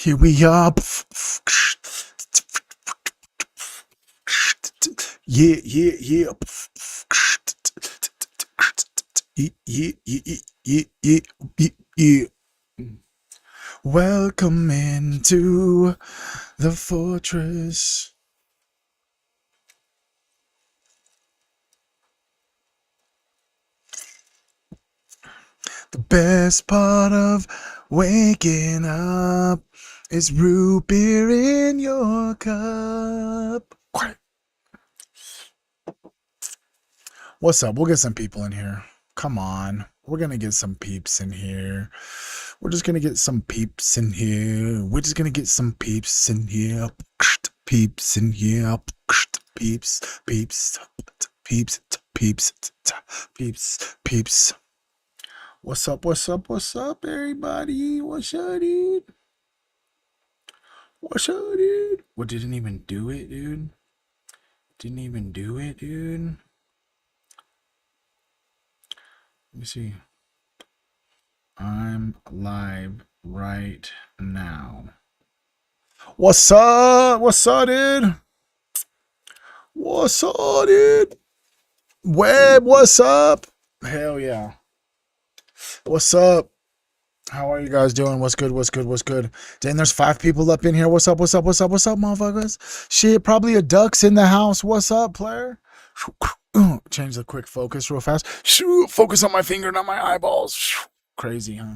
Here we are. Yeah, yeah, yeah. Yeah, yeah, yeah, yeah, yeah, yeah, yeah. Welcome into the fortress. The best part of waking up is root beer in your cup. What's up? We'll get some people in here. Come on. We're going to get some peeps in here. We're just going to get some peeps in here. We're just going to get some peeps in here. Peeps in here. Peeps, peeps, peeps, peeps, peeps, peeps. What's up? What's up? What's up, everybody? What's up, dude? What's up, dude? What, didn't even do it, dude? Didn't even do it, dude? Let me see. I'm live right now. What's up? What's up, dude? What's up, dude? Webb, what's up? Hell yeah. What's up? How are you guys doing? What's good? What's good? What's good? Dang, there's 5 people up in here. What's up? What's up? What's up? What's up, motherfuckers? Shit, probably a duck's in the house. What's up, player? Change the quick focus real fast. Focus on my finger, not my eyeballs. Crazy, huh?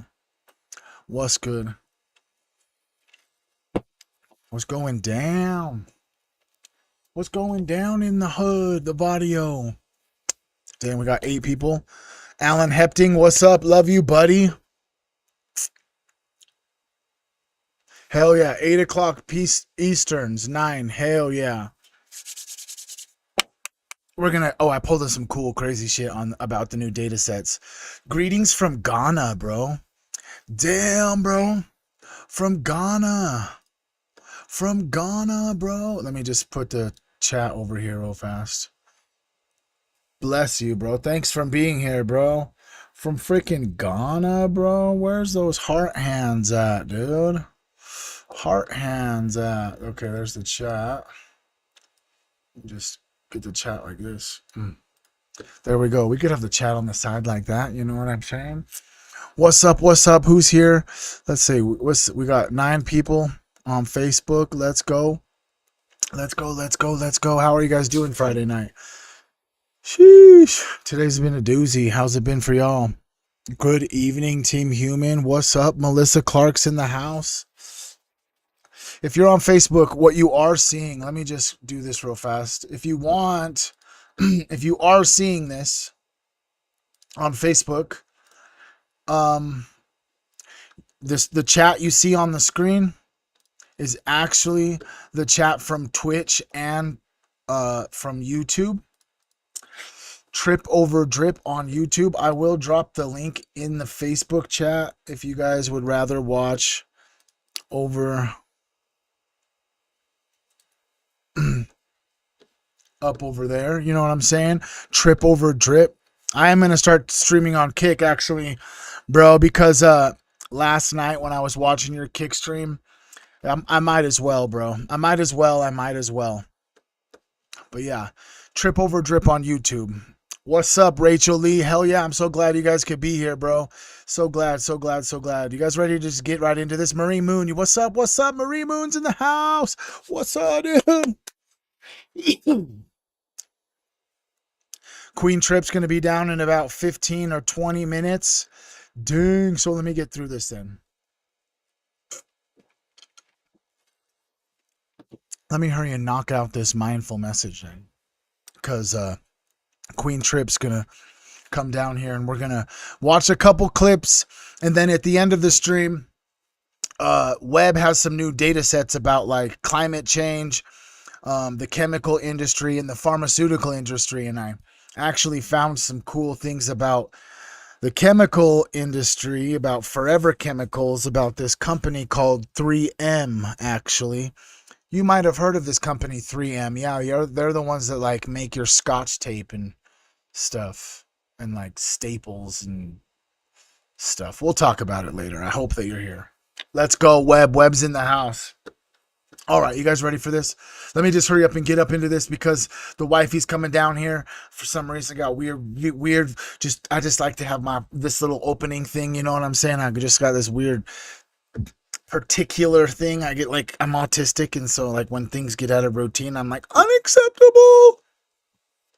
What's good? What's going down? What's going down in the hood, the barrio? Damn, we got 8 people. Alan Hepting, what's up? Love you, buddy. Hell yeah. 8 o'clock Easterns, 9. Hell yeah. We're gonna. Oh, I pulled in some cool, crazy shit on about the new data sets. Greetings from Ghana, bro. Damn, bro. From Ghana. From Ghana, bro. Let me just put the chat over here real fast. Bless you, bro. Thanks for being here, bro. From freaking Ghana, bro. Where's those heart hands at, dude? Heart hands at. Okay, there's the chat. Just get the chat like this. There we go. We could have the chat on the side like that. You know what I'm saying? What's up? What's up? Who's here? Let's see. We got 9 people on Facebook. Let's go. Let's go. Let's go. Let's go. How are you guys doing Friday night? Sheesh. Today's been a doozy. How's it been for y'all? Good evening, Team Human. What's up? Melissa Clark's in the house. If you're on Facebook, what you are seeing, let me just do this real fast. If you want, if you are seeing this on Facebook, the chat you see on the screen is actually the chat from Twitch and from YouTube. Tripoverdrip on YouTube. I will drop the link in the Facebook chat if you guys would rather watch over up over there. You know what I'm saying? Tripoverdrip. I am going to start streaming on Kick actually, bro, because last night when I was watching your Kick stream, I might as well, bro. I might as well. But yeah, Tripoverdrip on YouTube. What's up, Rachel Lee? Hell yeah, I'm so glad you guys could be here, bro. So glad. You guys ready to just get right into this? Marie Moon, what's up? What's up? Marie Moon's in the house. What's up, dude? Queen Trip's going to be down in about 15 or 20 minutes. Dang, so let me get through this then. Let me hurry and knock out this mindful message then. Because Queen Trip's going to come down here and we're going to watch a couple clips. And then at the end of the stream, Webb has some new data sets about like climate change, the chemical industry and the pharmaceutical industry. And I actually found some cool things about the chemical industry, about forever chemicals, about this company called 3M, actually. You might have heard of this company, 3M. Yeah, they're the ones that like make your Scotch tape and stuff and like staples and stuff. We'll talk about it later. I hope that you're here. Let's go, Webb. Webb's in the house. All right, you guys ready for this? Let me just hurry up and get up into this because the wifey's coming down here. For some reason, got weird. I just like to have this little opening thing. You know what I'm saying? I just got this weird particular thing. I get like I'm autistic, and so like when things get out of routine, I'm like unacceptable.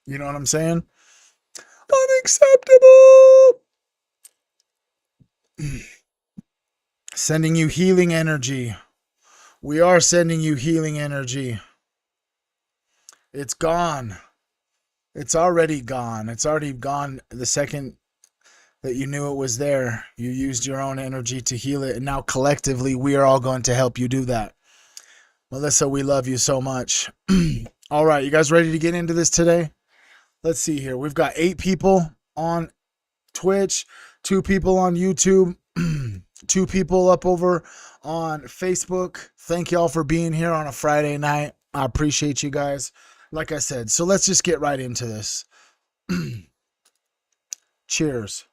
You know what I'm saying? Unacceptable. Sending you healing energy. We are sending you healing energy. It's gone. It's already gone. It's already gone the second that you knew it was there. You used your own energy to heal it. And now collectively, we are all going to help you do that. Melissa, we love you so much. All right, you guys ready to get into this today? Let's see here. We've got 8 people on Twitch, 2 people on YouTube, 2 people up over on Facebook. Thank y'all for being here on a Friday night. I appreciate you guys. Like I said, so let's just get right into this. Cheers.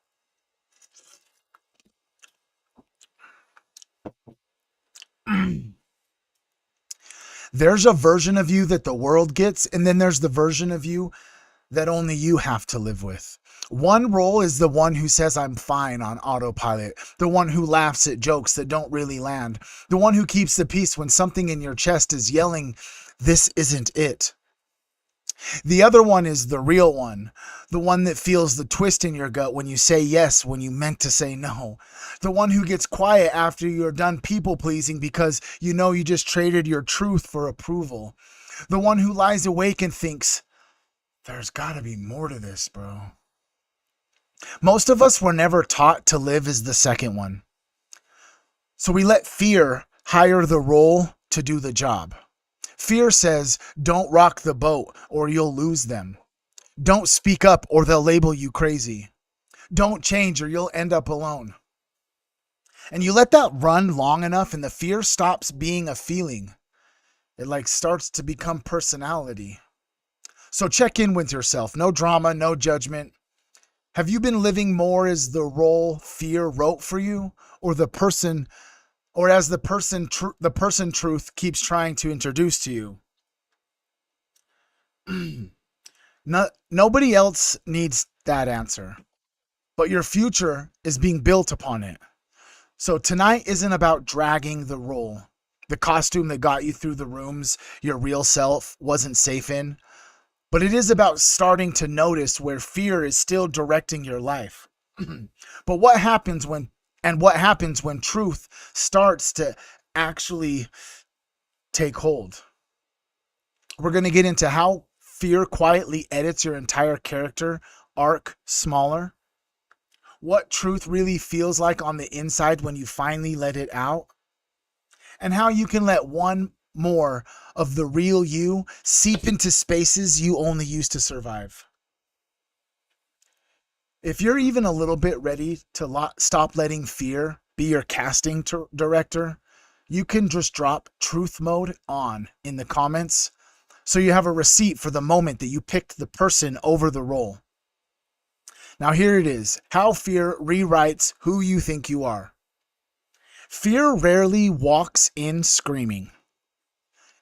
There's a version of you that the world gets, and then there's the version of you that only you have to live with. One role is the one who says I'm fine on autopilot, the one who laughs at jokes that don't really land, the one who keeps the peace when something in your chest is yelling, "This isn't it." The other one is the real one, the one that feels the twist in your gut when you say yes when you meant to say no, the one who gets quiet after you're done people pleasing because you know you just traded your truth for approval, the one who lies awake and thinks, there's gotta be more to this, bro. Most of us were never taught to live as the second one. So we let fear hire the role to do the job. Fear says, don't rock the boat or you'll lose them. Don't speak up or they'll label you crazy. Don't change or you'll end up alone. And you let that run long enough and the fear stops being a feeling. It like starts to become personality. So check in with yourself. No drama, no judgment. Have you been living more as the role fear wrote for you, or the person, or as the person truth keeps trying to introduce to you? Nobody else needs that answer, but your future is being built upon it. So tonight isn't about dragging the role, the costume that got you through the rooms your real self wasn't safe in. But it is about starting to notice where fear is still directing your life. But what happens when truth starts to actually take hold? We're going to get into how fear quietly edits your entire character arc smaller, what truth really feels like on the inside when you finally let it out, and how you can let one more of the real you seep into spaces you only used to survive. If you're even a little bit ready to stop letting fear be your casting director, you can just drop truth mode on in the comments so you have a receipt for the moment that you picked the person over the role. Now here it is, how fear rewrites who you think you are. Fear rarely walks in screaming.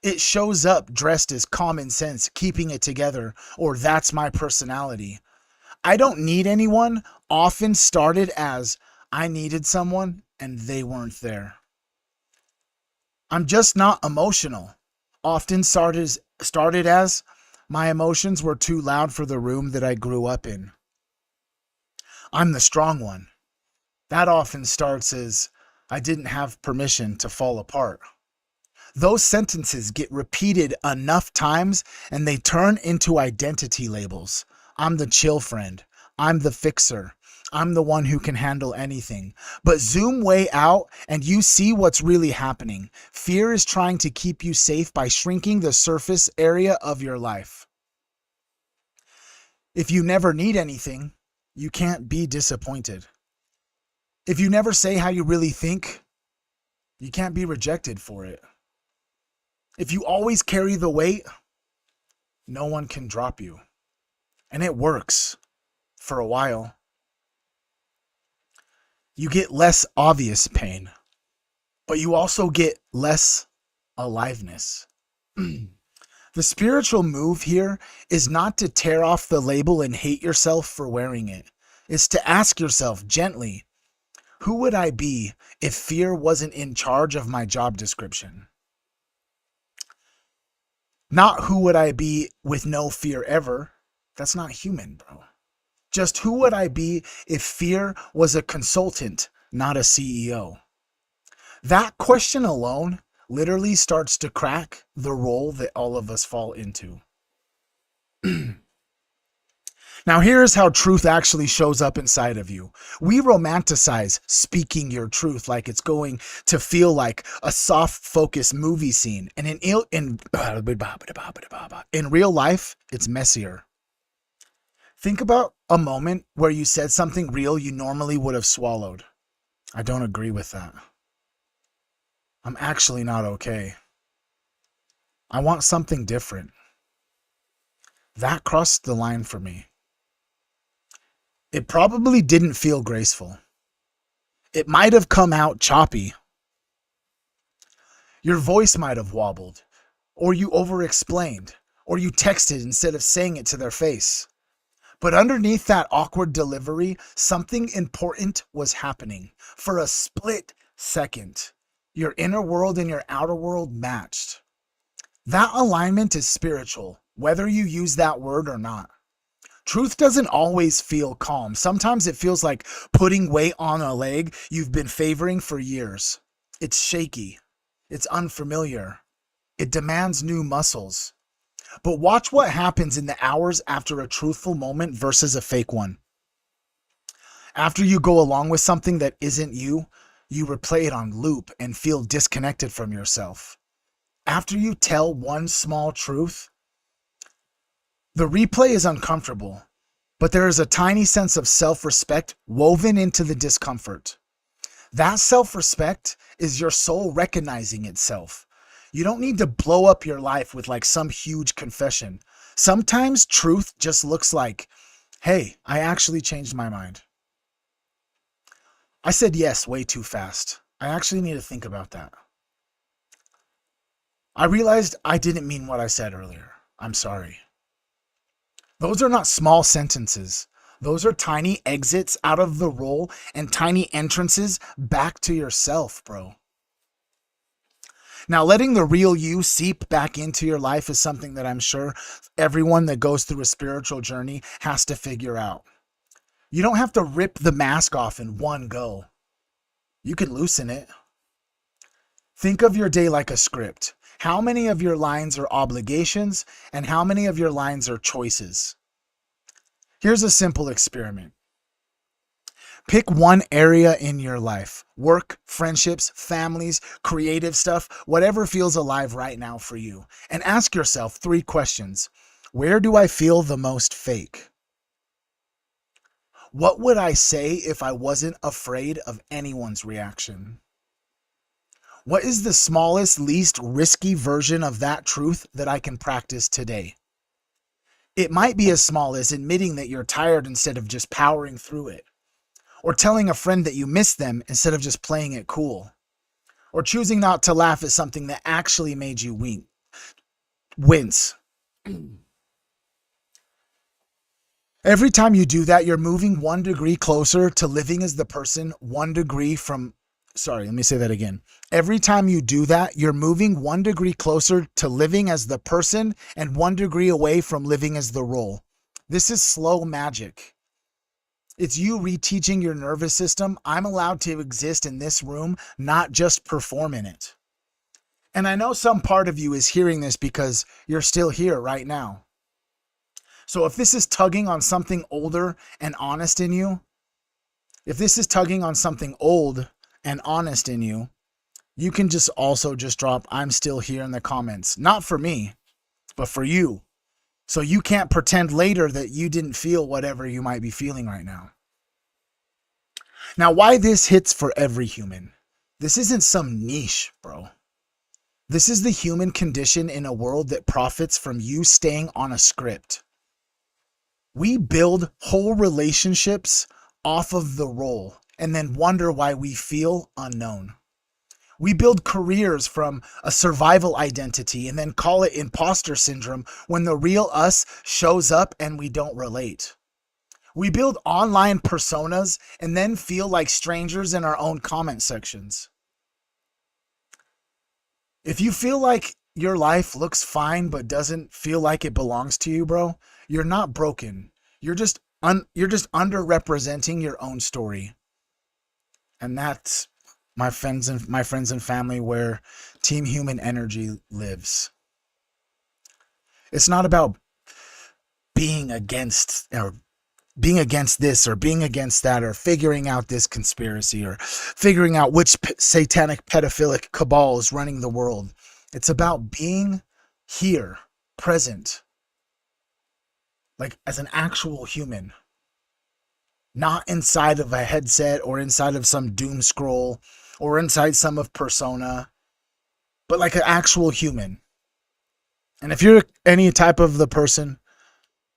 It shows up dressed as common sense, keeping it together, or that's my personality. I don't need anyone often started as I needed someone and they weren't there. I'm just not emotional. Often started as my emotions were too loud for the room that I grew up in. I'm the strong one. That often starts as I didn't have permission to fall apart. Those sentences get repeated enough times and they turn into identity labels. I'm the chill friend. I'm the fixer. I'm the one who can handle anything. But zoom way out and you see what's really happening. Fear is trying to keep you safe by shrinking the surface area of your life. If you never need anything, you can't be disappointed. If you never say how you really think, you can't be rejected for it. If you always carry the weight, no one can drop you. And it works for a while. You get less obvious pain. but you also get less aliveness. The spiritual move here is not to tear off the label and hate yourself for wearing it. It's to ask yourself gently, who would I be if fear wasn't in charge of my job description? Not who would I be with no fear ever. That's not human, bro. Just who would I be if fear was a consultant, not a CEO? That question alone literally starts to crack the role that all of us fall into. Now, here's how truth actually shows up inside of you. We romanticize speaking your truth like it's going to feel like a soft focus movie scene. And in real life, it's messier. Think about a moment where you said something real you normally would have swallowed. I don't agree with that. I'm actually not okay. I want something different. That crossed the line for me. It probably didn't feel graceful. It might have come out choppy. Your voice might have wobbled, or you over-explained, or you texted instead of saying it to their face. But underneath that awkward delivery, something important was happening. For a split second, your inner world and your outer world matched. That alignment is spiritual, whether you use that word or not. Truth doesn't always feel calm. Sometimes it feels like putting weight on a leg you've been favoring for years. It's shaky. It's unfamiliar. It demands new muscles. But watch what happens in the hours after a truthful moment versus a fake one. After you go along with something that isn't you, you replay it on loop and feel disconnected from yourself. After you tell one small truth, the replay is uncomfortable, but there is a tiny sense of self-respect woven into the discomfort. That self-respect is your soul recognizing itself. You don't need to blow up your life with like some huge confession. Sometimes truth just looks like, hey, I actually changed my mind. I said yes way too fast. I actually need to think about that. I realized I didn't mean what I said earlier. I'm sorry. Those are not small sentences. Those are tiny exits out of the role and tiny entrances back to yourself, bro. Now, letting the real you seep back into your life is something that I'm sure everyone that goes through a spiritual journey has to figure out. You don't have to rip the mask off in one go. You can loosen it. Think of your day like a script. How many of your lines are obligations and how many of your lines are choices? Here's a simple experiment. Pick one area in your life, work, friendships, families, creative stuff, whatever feels alive right now for you, and ask yourself 3 questions. Where do I feel the most fake? What would I say if I wasn't afraid of anyone's reaction? What is the smallest, least risky version of that truth that I can practice today? It might be as small as admitting that you're tired instead of just powering through it. Or telling a friend that you miss them instead of just playing it cool. Or choosing not to laugh at something that actually made you wince. Every time you do that, you're moving 1 degree closer to living as the person 1 degree from... Sorry, let me say that again. Every time you do that, you're moving 1 degree closer to living as the person and 1 degree away from living as the role. This is slow magic. It's you reteaching your nervous system. I'm allowed to exist in this room, not just perform in it. And I know some part of you is hearing this because you're still here right now. So if this is tugging on something older and honest in you, if this is tugging on something old and honest in you, you can just also just drop "I'm still here" in the comments. Not for me, but for you. So you can't pretend later that you didn't feel whatever you might be feeling right now. Now, why this hits for every human. This isn't some niche, bro. This is the human condition in a world that profits from you staying on a script. We build whole relationships off of the role and then wonder why we feel unknown. We build careers from a survival identity and then call it imposter syndrome when the real us shows up and we don't relate. We build online personas and then feel like strangers in our own comment sections. If you feel like your life looks fine but doesn't feel like it belongs to you, bro, you're not broken. You're just underrepresenting your own story. And that's my friends and family where Team Human Energy lives. It's not about being against or being against this or being against that or figuring out this conspiracy or figuring out which satanic pedophilic cabal is running the world. It's about being here, present, like as an actual human, not inside of a headset or inside of some doom scroll or inside some of persona, but like an actual human. And if you're any type of the person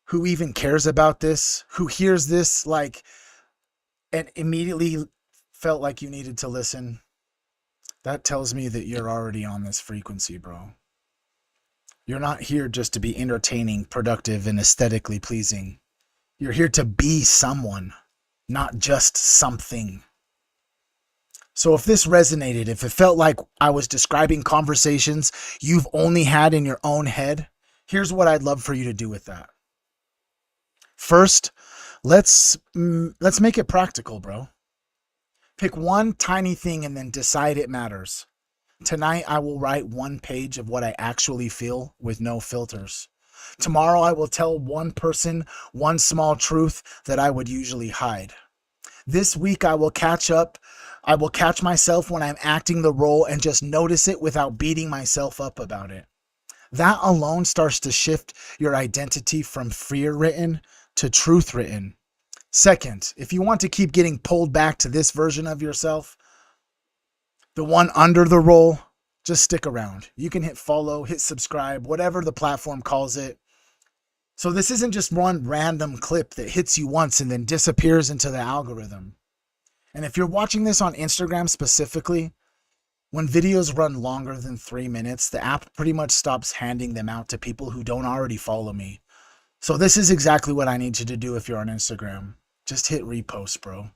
who even cares about this, who hears this, like, and immediately felt like you needed to listen, that tells me that you're already on this frequency, bro. You're not here just to be entertaining, productive, and aesthetically pleasing. You're here to be someone, not just something. So if this resonated, if it felt like I was describing conversations you've only had in your own head, here's what I'd love for you to do with that. First, let's make it practical, bro. Pick one tiny thing and then decide it matters. Tonight I will write one page of what I actually feel with no filters. Tomorrow I will tell one person one small truth that I would usually hide. This week I will catch myself when I'm acting the role and just notice it without beating myself up about it. That alone starts to shift your identity from fear written to truth written. Second, if you want to keep getting pulled back to this version of yourself, the one under the role, just stick around. You can hit follow, hit subscribe, whatever the platform calls it. So this isn't just one random clip that hits you once and then disappears into the algorithm. And if you're watching this on Instagram specifically, when videos run longer than 3 minutes, the app pretty much stops handing them out to people who don't already follow me. So this is exactly what I need you to do if you're on Instagram. Just hit repost, bro.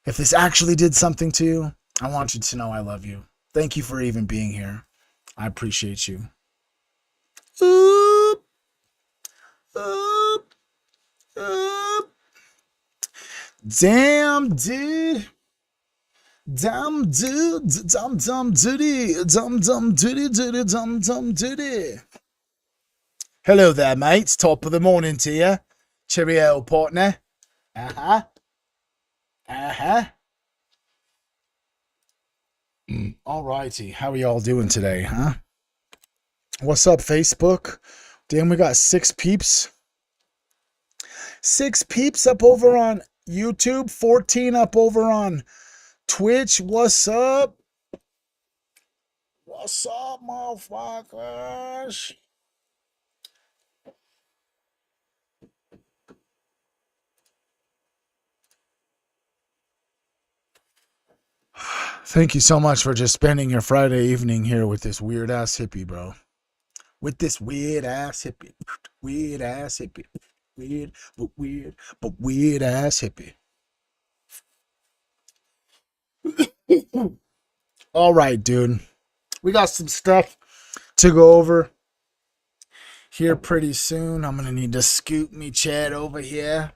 If this actually did something to you, I want you to know I love you. Thank you for even being here. I appreciate you. Oop, oop, oop. Damn, dude. Dumb dude, dum dum duty, dum dum duty, duty, dum dum duty. Hello there, mates. Top of the morning to you. Cheerio, partner. Uh-huh. Uh-huh. Alrighty. How are y'all doing today, huh? What's up, Facebook? Damn, we got 6 peeps. 6 peeps up over on YouTube, 14 up over on Twitch. What's up? What's up, motherfuckers? Thank you so much for just spending your Friday evening here with this weird ass hippie, bro. With this weird ass hippie. Weird ass hippie. Weird ass hippie. All right, dude. We got some stuff to go over here pretty soon. I'm going to need to scoot me chat over here.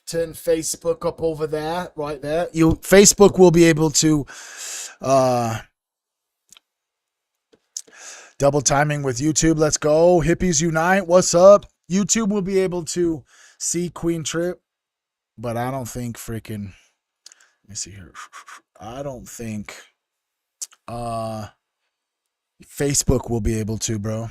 Turn Facebook up over there, right there. Facebook will be able to double timing with YouTube. Let's go. Hippies unite. What's up? YouTube will be able to see Queen Trip, but I don't think freaking, let me see here. I don't think Facebook will be able to, bro.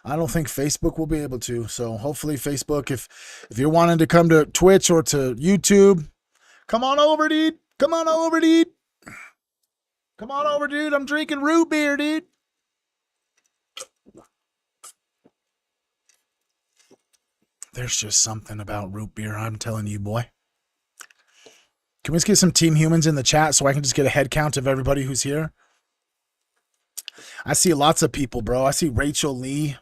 I don't think Facebook will be able to. So hopefully Facebook, if you're wanting to come to Twitch or to YouTube, come on over, dude. Come on over, dude. Come on over, dude. I'm drinking root beer, dude. There's just something about root beer, I'm telling you, boy. Can we just get some Team Humans in the chat so I can just get a head count of everybody who's here? I see lots of people, bro. I see Rachel Lee,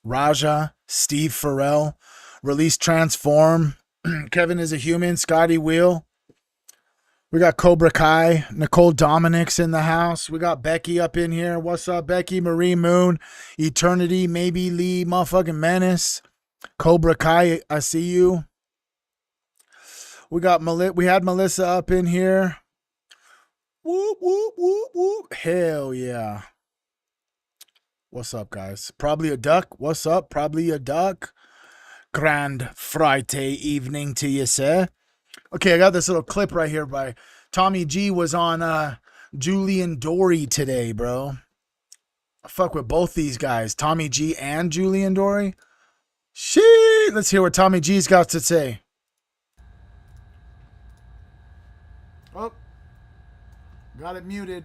Raja, Steve Farrell, Release Transform, Kevin is a Human, Scotty Wheel. We got Cobra Kai, Nicole Dominic's in the house. We got Becky up in here. What's up, Becky? Marie Moon, Eternity, Maybe Lee, motherfucking Menace. Cobra Kai, I see you. We had Melissa up in here. Whoop, whoop, whoop, whoop. Hell yeah. What's up, guys? Probably a duck. What's up? Probably a duck. Grand Friday evening to you, sir. Okay, I got this little clip right here by Tommy G was on Julian Dory today, bro. I fuck with both these guys, Tommy G and Julian Dory. Shit, let's hear what Tommy G's got to say. Oh, got it muted.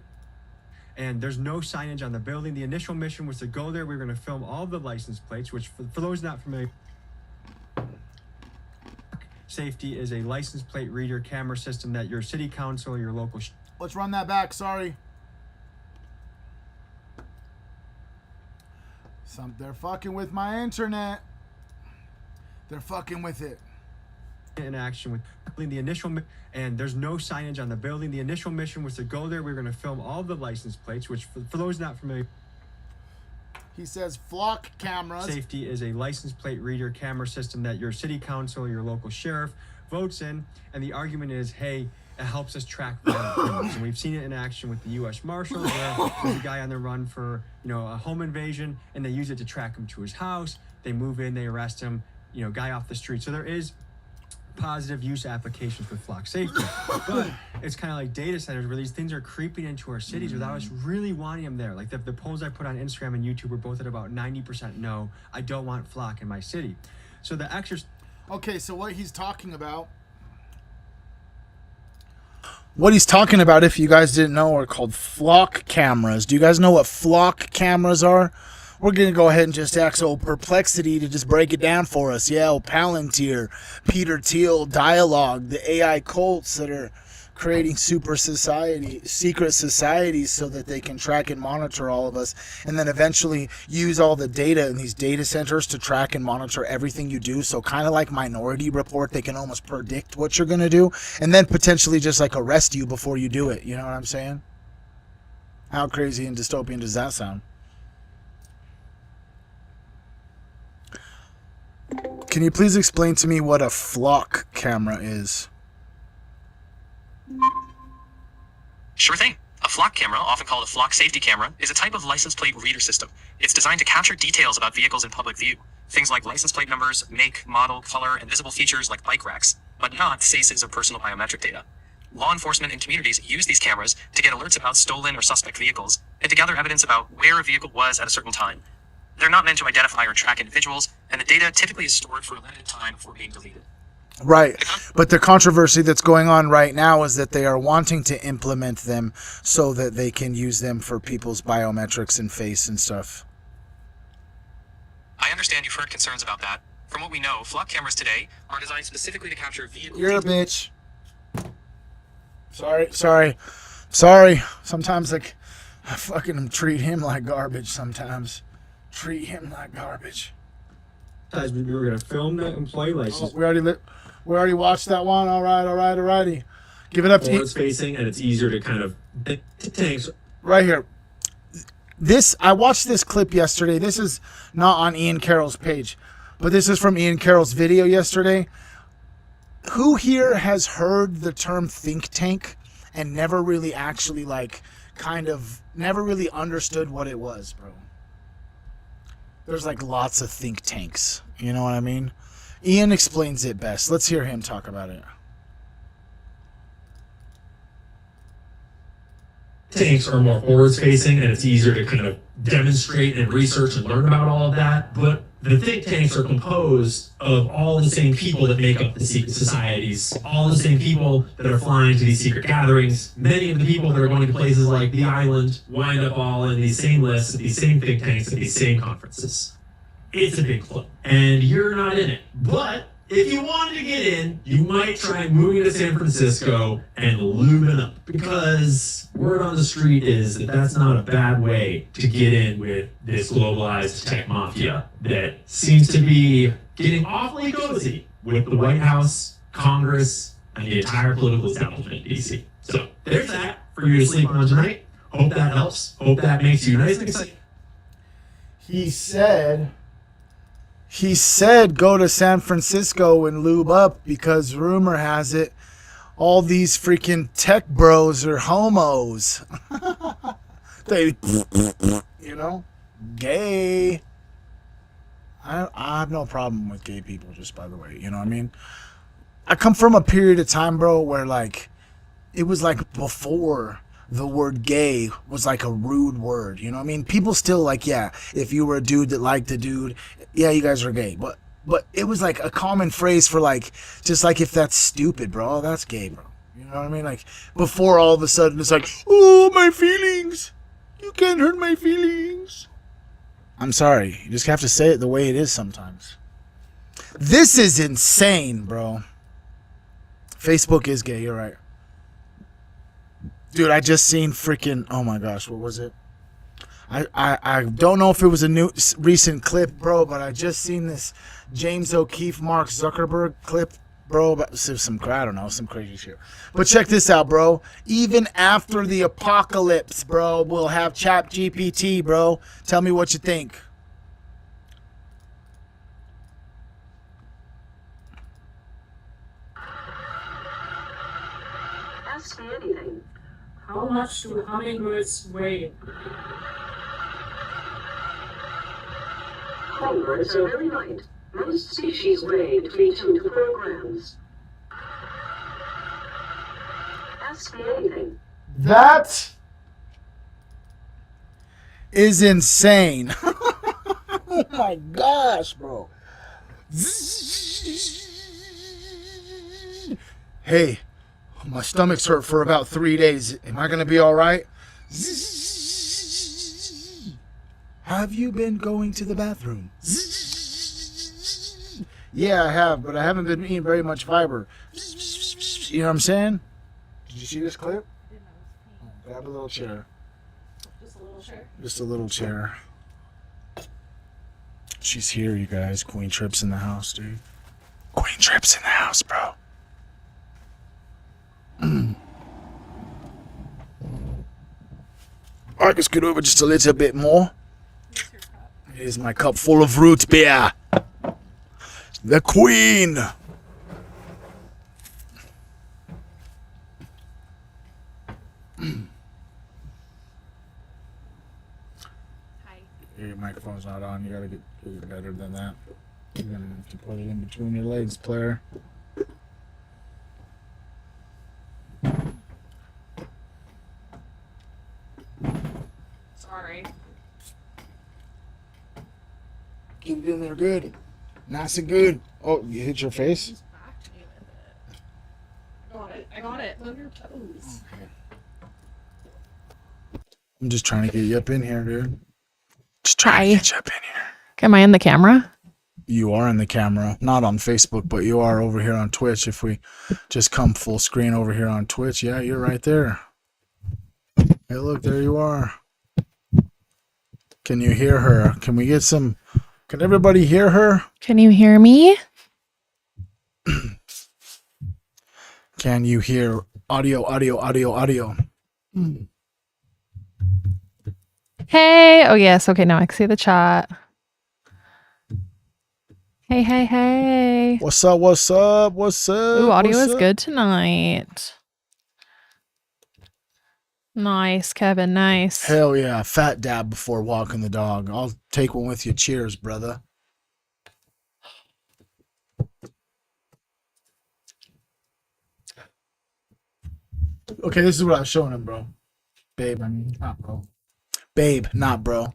And there's no signage on the building. The initial mission was to go there. We were going to film all the license plates, which for those not familiar, safety is a license plate reader camera system that your city council or your local... Let's run that back, sorry. They're fucking with my internet. They're fucking with it. In action with the initial, and there's no signage on the building. The initial mission was to go there. We were going to film all the license plates, which for those not familiar, he says flock cameras. Safety is a license plate reader camera system that your city council or your local sheriff votes in, and the argument is, hey, it helps us track violent criminals. And we've seen it in action with the U.S. Marshals, where there's a guy on the run for, a home invasion, and they use it to track him to his house. They move in, they arrest him, guy off the street. So there is positive use applications with flock safety, but it's kind of like data centers where these things are creeping into our cities without us really wanting them there. Like the polls I put on Instagram and YouTube were both at about 90% no, I don't want flock in my city. So the exercise. Okay, so what he's talking about, if you guys didn't know, are called flock cameras. Do you guys know what flock cameras are? We're going to go ahead and just ask old Perplexity to just break it down for us. Yeah, old Palantir, Peter Thiel, Dialogue, the AI cults that are creating secret societies so that they can track and monitor all of us, and then eventually use all the data in these data centers to track and monitor everything you do. So kind of like Minority Report, they can almost predict what you're going to do and then potentially just like arrest you before you do it. You know what I'm saying? How crazy and dystopian does that sound? Can you please explain to me what a flock camera is? Sure thing. A flock camera, often called a flock safety camera, is a type of license plate reader system. It's designed to capture details about vehicles in public view. Things like license plate numbers, make, model, color, and visible features like bike racks, but not faces or personal biometric data. Law enforcement and communities use these cameras to get alerts about stolen or suspect vehicles, and to gather evidence about where a vehicle was at a certain time. They're not meant to identify or track individuals, and the data typically is stored for a limited time before being deleted. Right. But the controversy that's going on right now is that they are wanting to implement them so that they can use them for people's biometrics and face and stuff. I understand you've heard concerns about that. From what we know, flock cameras today are designed specifically to capture vehicle... You're a bitch. Sorry. Sometimes, I fucking treat him like garbage sometimes. Treat him like garbage. We were going to film the employee license. Oh, we already watched that one. Alrighty. Give it up to forward facing, and it's easier to kind of tanks. Right here. I watched this clip yesterday. This is not on Ian Carroll's page, but this is from Ian Carroll's video yesterday. Who here has heard the term think tank and never really actually never really understood what it was, bro? There's lots of think tanks. You know what I mean? Ian explains it best. Let's hear him talk about it. Tanks are more forward facing, and it's easier to kind of demonstrate and research and learn about all of that. But the think tanks are composed of all the same people that make up the secret societies, all the same people that are flying to these secret gatherings. Many of the people that are going to places like the island wind up all in these same lists, at these same think tanks, at these same conferences. It's a big club, and you're not in it. But if you wanted to get in, you might try moving to San Francisco and lubing up, because word on the street is that that's not a bad way to get in with this globalized tech mafia that seems to be getting awfully cozy with the White House, Congress, and the entire political establishment in DC. So there's that for you to sleep on tonight. Hope that helps. Hope that makes you nice and excited. He said go to San Francisco and lube up, because rumor has it all these freaking tech bros are homos. They, gay. I have no problem with gay people, just by the way. You know what I mean? I come from a period of time, bro, where like it was like before the word gay was like a rude word. You know what I mean? People still like, yeah, if you were a dude that liked a dude, yeah, you guys are gay. But it was like a common phrase for like, just like, if that's stupid, bro, that's gay, bro. You know what I mean? Like, before all of a sudden it's like, oh, my feelings. You can't hurt my feelings. I'm sorry. You just have to say it the way it is sometimes. This is insane, bro. Facebook is gay, you're right. Dude, I just seen freaking, oh my gosh, what was it? I don't know if it was a new recent clip, bro, but I just seen this James O'Keefe, Mark Zuckerberg clip, bro, about some, I don't know, some crazy shit. But check this out, bro. Even after the apocalypse, bro, we'll have ChatGPT, bro. Tell me what you think. Ask me anything. How much do hummingbirds weigh? Hummingbirds are very light. Most species weigh between 2 to 4 grams. Ask me anything. That is insane. Oh my gosh, bro. Hey, my stomach's hurt for about 3 days. Am I gonna be all right? Have you been going to the bathroom? Yeah, I have, but I haven't been eating very much fiber. You know what I'm saying? Did you see this clip? Grab a little chair. Just a little chair. Just a little chair. She's here, you guys. Queen Trip's in the house, dude. Queen Trip's in the house, bro. I can scoot over just a little bit more. Here's my cup full of root beer. The Queen. Hi. Your microphone's not on. You gotta get better than that. You're gonna have to put it in between your legs, player. Sorry. Keep it in there good. Nice and good. Oh, you hit your face? Just backed me with it. I got it. It's on your toes. Okay. I'm just trying to get you up in here, dude. Just trying to get you up in here. Am I in the camera? You are in the camera. Not on Facebook, but you are over here on Twitch. If we just come full screen over here on Twitch, yeah, you're right there. Hey, look, there you are. Can you hear her? Can we get some... Can everybody hear her? Can you hear me? Can you hear audio? Hey. Oh, yes. Okay, now I can see the chat. Hey. What's up? Ooh, audio is good tonight. Nice, Kevin. Nice. Hell yeah. Fat dab before walking the dog. I'll take one with you. Cheers, brother. Okay, this is what I was showing him, bro. Babe, I mean, not bro. Babe, not bro.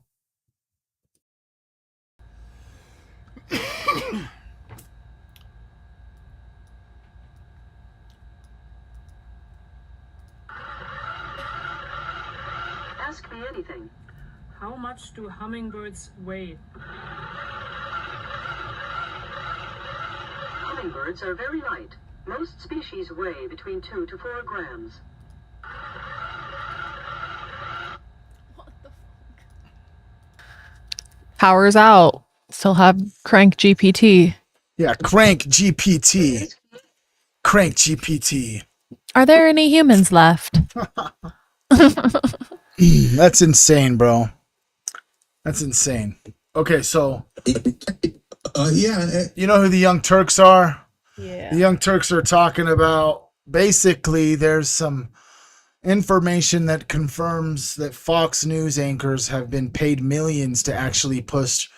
Ask me anything. How much do hummingbirds weigh? hummingbirds are very light. Most species weigh between 2 to 4 grams. Power's out. Still have Crank GPT. Yeah, Crank GPT. Crank GPT. Are there any humans left? That's insane, bro. That's insane. Okay, so you know who the Young Turks are? Yeah. The Young Turks are talking about, basically there's some information that confirms that Fox News anchors have been paid millions to actually push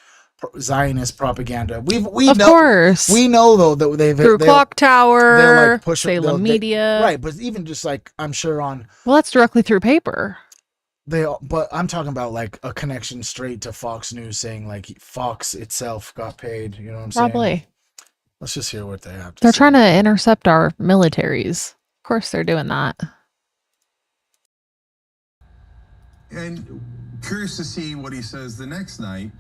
Zionist propaganda. We Of know, course. we know though that Through Clock Tower, they're like pushing Salem Media. right, but even just like I'm sure on Well, that's directly through paper. but I'm talking about like a connection straight to Fox News saying like Fox itself got paid. You know what I'm saying? Probably. Let's just hear what they have to They're say. trying to intercept our militaries. Of course they're doing that. And curious to see what he says the next night,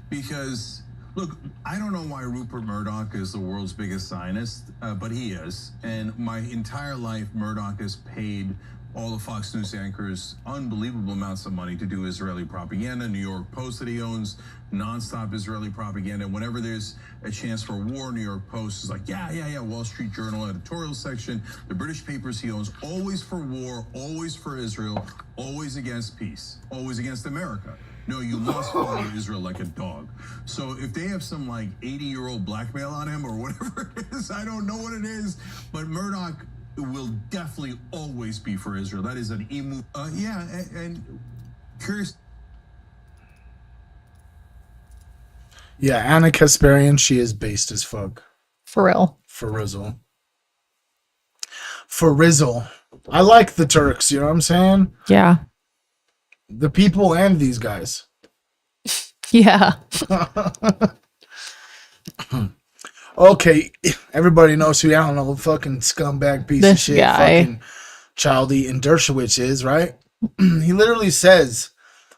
because look, I don't know why Rupert Murdoch is the world's biggest Zionist, but he is. And my entire life, Murdoch has paid all the Fox News anchors unbelievable amounts of money to do Israeli propaganda. New York Post that he owns, nonstop Israeli propaganda. Whenever there's a chance for war, New York Post is like, yeah. Wall Street Journal editorial section. The British papers he owns, always for war, always for Israel, always against peace, always against America. No, you must follow Israel like a dog. So if they have some like 80-year-old blackmail on him or whatever it is, I don't know what it is, but Murdoch will definitely always be for Israel. That is an emu. And curious. Yeah, Anna Kasparian, she is based as fuck. For real. For Rizzle. For Rizzle. I like the Turks, you know what I'm saying? Yeah. The people and these guys. Yeah. Okay, everybody knows who, I don't know, fucking scumbag piece of This shit guy. fucking Childy and Dershowitz is, right? He literally says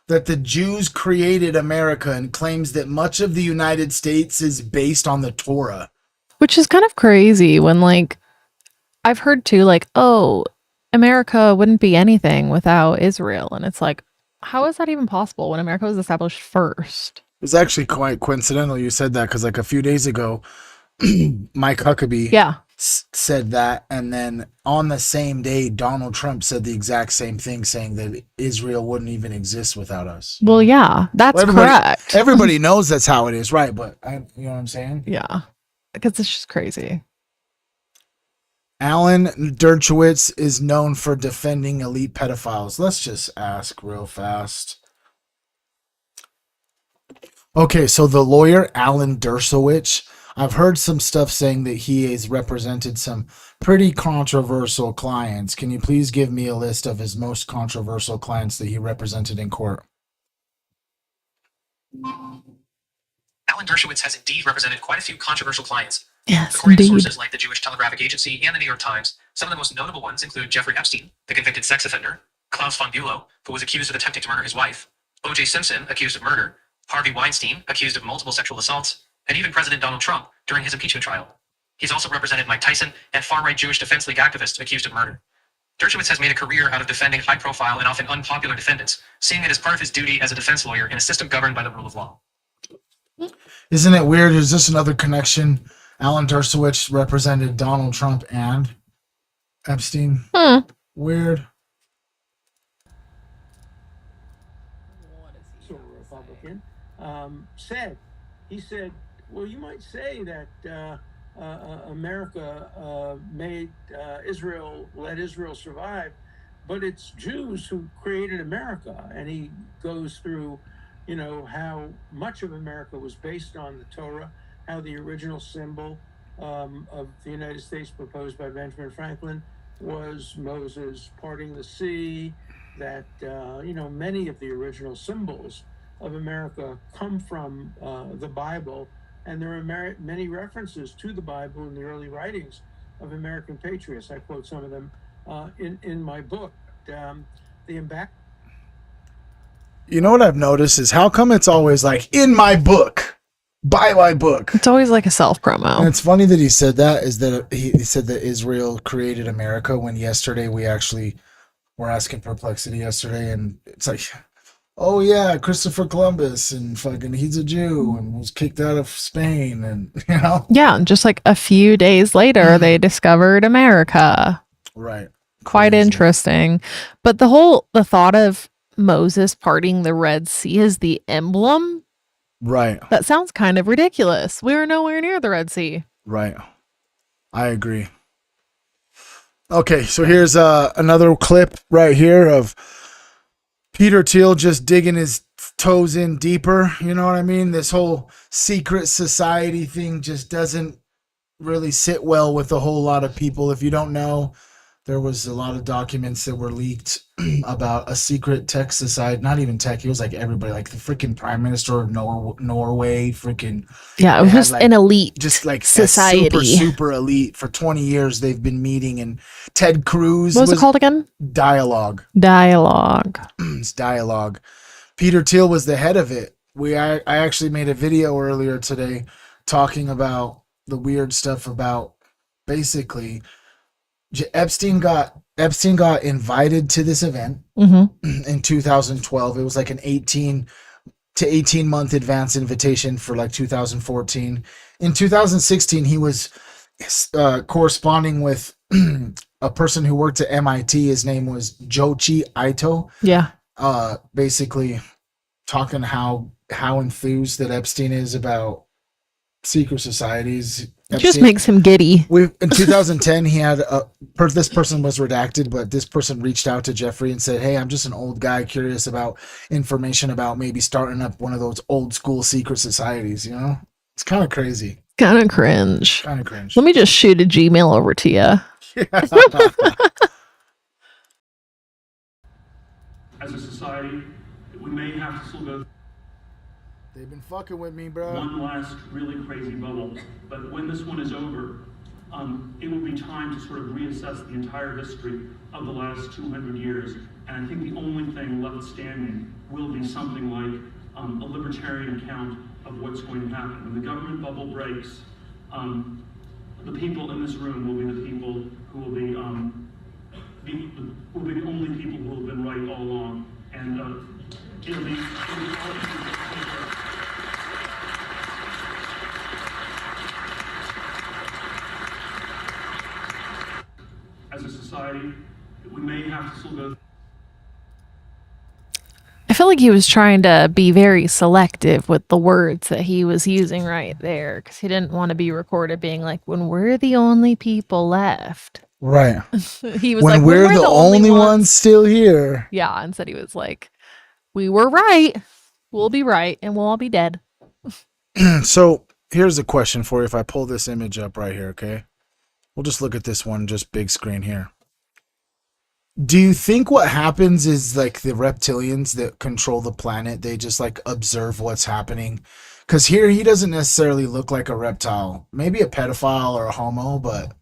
that the Jews created America and claims that much of the United States is based on the Torah. Which is kind of crazy when, like, I've heard too, like, oh, America wouldn't be anything without Israel. And it's like, how is that even possible when America was established first? It was actually quite coincidental you said that, because like a few days ago, Mike Huckabee Yeah. said that, and then on the same day, Donald Trump said the exact same thing, saying that Israel wouldn't even exist without us. Well, yeah, that's Well, everybody- correct. Everybody knows that's how it is, right? But you know what I'm saying? Yeah. Because it's just crazy. Alan Dershowitz is known for defending elite pedophiles. Let's just ask real fast. Okay, so the lawyer, Alan Dershowitz, I've heard some stuff saying that he has represented some pretty controversial clients. Can you please give me a list of his most controversial clients that he represented in court? Alan Dershowitz has indeed represented quite a few controversial clients. Yes, According to indeed. sources like the Jewish Telegraphic Agency and the New York Times, some of the most notable ones include Jeffrey Epstein, the convicted sex offender, Klaus von Bülow, who was accused of attempting to murder his wife, O.J. Simpson, accused of murder, Harvey Weinstein, accused of multiple sexual assaults, and even President Donald Trump during his impeachment trial. He's also represented Mike Tyson and far-right Jewish Defense League activists accused of murder. Dershowitz has made a career out of defending high-profile and often unpopular defendants, seeing it as part of his duty as a defense lawyer in a system governed by the rule of law. Isn't it weird? Is this another connection? Alan Dershowitz represented Donald Trump and Epstein. Weird. Republican, he said, well, you might say that America made Israel, let Israel survive, but it's Jews who created America. And he goes through, you know, how much of America was based on the Torah, how the original symbol of the United States proposed by Benjamin Franklin was Moses parting the sea, that, you know, many of the original symbols of America come from the Bible, and there are many references to the Bible in the early writings of American patriots. I quote some of them in my book. You know what I've noticed is how come it's always like in my book? Buy my book. It's always like a self And promo. it's funny that he said that. Is that he said that Israel created America when yesterday we actually were asking Perplexity yesterday, and it's like, oh yeah, Christopher Columbus and fucking he's a Jew and was kicked out of Spain, and Yeah, just like a few days later, they discovered America. right. Quite Crazy. interesting. But the thought of Moses parting the Red Sea as the emblem, Right. that sounds kind of ridiculous. We were nowhere near the Red Sea. Right. I agree. Okay, so here's another clip right here of Peter Thiel just digging his toes in deeper. You know what I mean? This whole secret society thing just doesn't really sit well with a whole lot of people. If you don't know, there was a lot of documents that were leaked about a secret tech society. Not even tech. It was like everybody, like the freaking prime minister of Norway, freaking. Yeah, it was They had, just like, an elite just like society. super elite. For 20 years they've been meeting, and Ted Cruz What was it called again? Dialogue. Dialogue. It's Dialogue. Peter Thiel was the head of it. I actually made a video earlier today talking about the weird stuff about basically Epstein got invited to this event in 2012. It was like an 18 month advance invitation for like 2014. In 2016, he was corresponding with a person who worked at MIT. His name was Jochi Ito. Yeah. Basically talking how enthused that Epstein is about secret societies. It just makes him giddy. In 2010, he had this person was redacted, but this person reached out to Jeffrey and said, "Hey, I'm just an old guy curious about information about maybe starting up one of those old school secret societies." You know, it's kind of crazy. Kind of cringe. Kind of cringe. Let me just shoot a Gmail over to you. As a society, we may have to still go They've been fucking with me, bro. one last really crazy bubble, but when this one is over, it will be time to sort of reassess the entire history of the last 200 years. And I think the only thing left standing will be something like a libertarian account of what's going to happen. When the government bubble breaks, the people in this room will be the people who will be the only people who have been right all along. And it'll be all as a society, we may have to still go. I feel like he was trying to be very selective with the words that he was using right there, because he didn't want to be recorded being like, when we're the only people left. Right. He was When like, we're the only ones still here. Yeah, instead he was like, we were right. We'll be right, and we'll all be dead. So here's a question for you. If I pull this image up right here, okay? We'll just look at this one, just big screen here. Do you think what happens is like the reptilians that control the planet, they just like observe what's happening? Because here he doesn't necessarily look like a reptile. Maybe a pedophile or a homo, but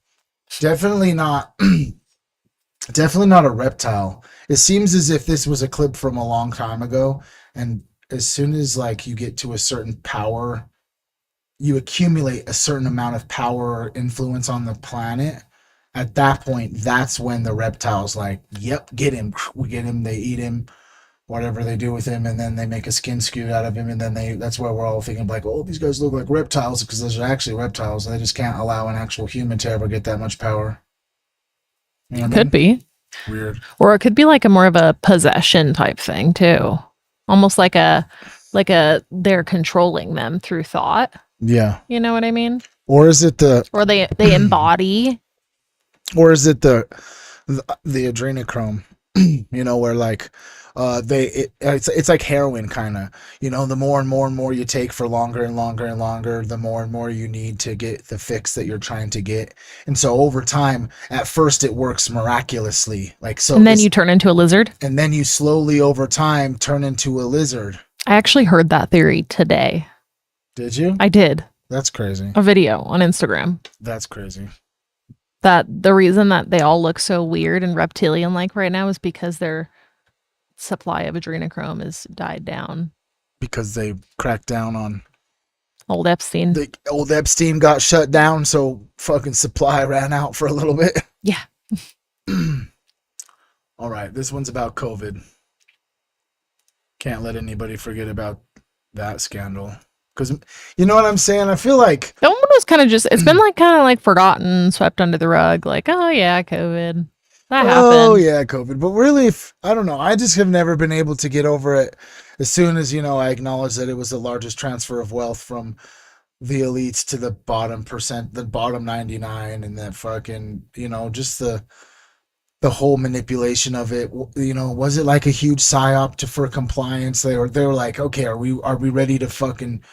definitely not definitely not a reptile. It seems as if this was a clip from a long time ago, and as soon as like you get to a certain power, you accumulate a certain amount of power or influence on the planet. At that point, that's when the reptiles like, yep, get him. We get him, they eat him, whatever they do with him, and then they make a skin scoot out of him, and then that's where we're all thinking like, oh, these guys look like reptiles, because those are actually reptiles. They just can't allow an actual human to ever get that much power. You know what I Could mean? be. Weird. Or it could be like a more of a possession type thing too. Almost like a they're controlling them through thought. Yeah. You know what I mean? Or is it the Or they embody. or is it the adrenochrome? You know, where like it's like heroin kind of, you know, the more and more you take for longer and longer and longer, the more and more you need to get the fix that you're trying to get. And so over time, at first it works miraculously, like so, And then you turn into a lizard. and then you slowly over time turn into a lizard. I actually heard that theory today. Did you? I did. That's crazy. A video on Instagram. That's crazy. That the reason that they all look so weird and reptilian like right now is because their supply of adrenochrome has died down. Because they cracked down on Old Epstein. The old Epstein got shut down, so fucking supply ran out for a little bit. Yeah. All right, this one's about COVID. Can't let anybody forget about that scandal. Because, you know what I'm saying? I feel like... That one was kind of just, it's been like kind of like forgotten, swept under the rug. Like, oh yeah, COVID. That happened. Oh, yeah, COVID. But really, I don't know. I just have never been able to get over it. As soon as, I acknowledge that it was the largest transfer of wealth from the elites to the bottom percent, the bottom 99, and that fucking, just the whole manipulation of it. Was it like a huge psyop for compliance? They were like, okay, are we ready to fucking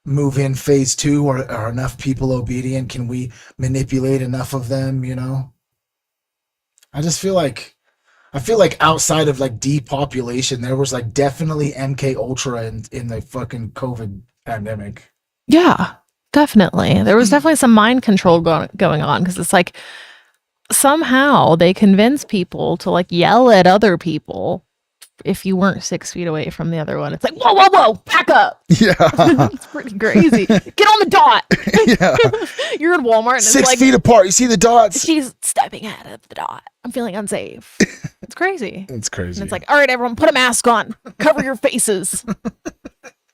move in phase 2, or are enough people obedient? Can we manipulate enough of them? I just feel like outside of like depopulation, there was like definitely MK Ultra in the fucking COVID pandemic. Yeah, definitely. There was definitely some mind control going on, because it's like somehow they convince people to like yell at other people if you weren't 6 feet away from the other one. It's like, whoa, whoa, whoa, back up. Yeah. It's pretty crazy. Get on the dot. Yeah. You're in Walmart and 6 it's like, feet apart. You see the dots? she's stepping ahead of the dot. I'm feeling unsafe. It's crazy. It's crazy. And it's like, all right, everyone, put a mask on. Cover your faces.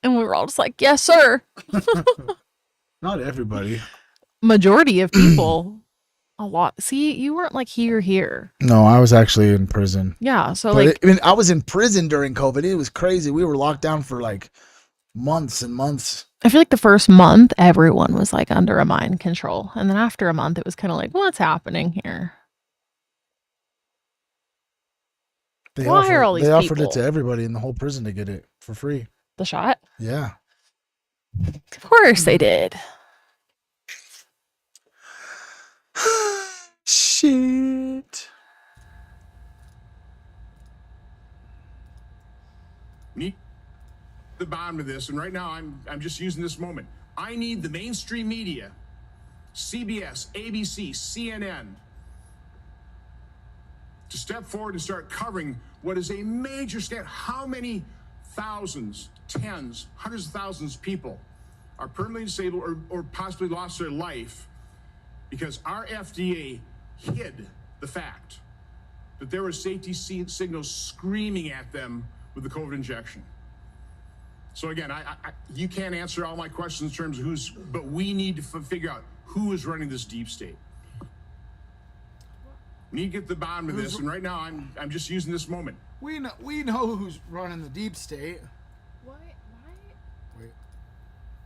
And we were all just like, yes, sir. Not everybody. Majority of people. A lot. See, you weren't like here. No, I was actually in prison. Yeah. So But I was in prison during COVID. It was crazy. We were locked down for like months and months. I feel like the first month, everyone was like under a mind control. And then after a month, it was kind of like, what's happening here? Why are all these They offered people? it to everybody in the whole prison to get it for free. The shot? Yeah. Of course they did. Shit. Need the bottom of this, and right now I'm just using this moment. I need the mainstream media, CBS, ABC, CNN, to step forward and start covering what is a major scandal. How many thousands, tens, hundreds of thousands of people are permanently disabled or possibly lost their life because our FDA hid the fact that there were safety signals screaming at them with the COVID injection. So again, you can't answer all my questions in terms of but we need to figure out who is running this deep state. We need to get to the bottom of this, and right now I'm just using this moment. We know who's running the deep state.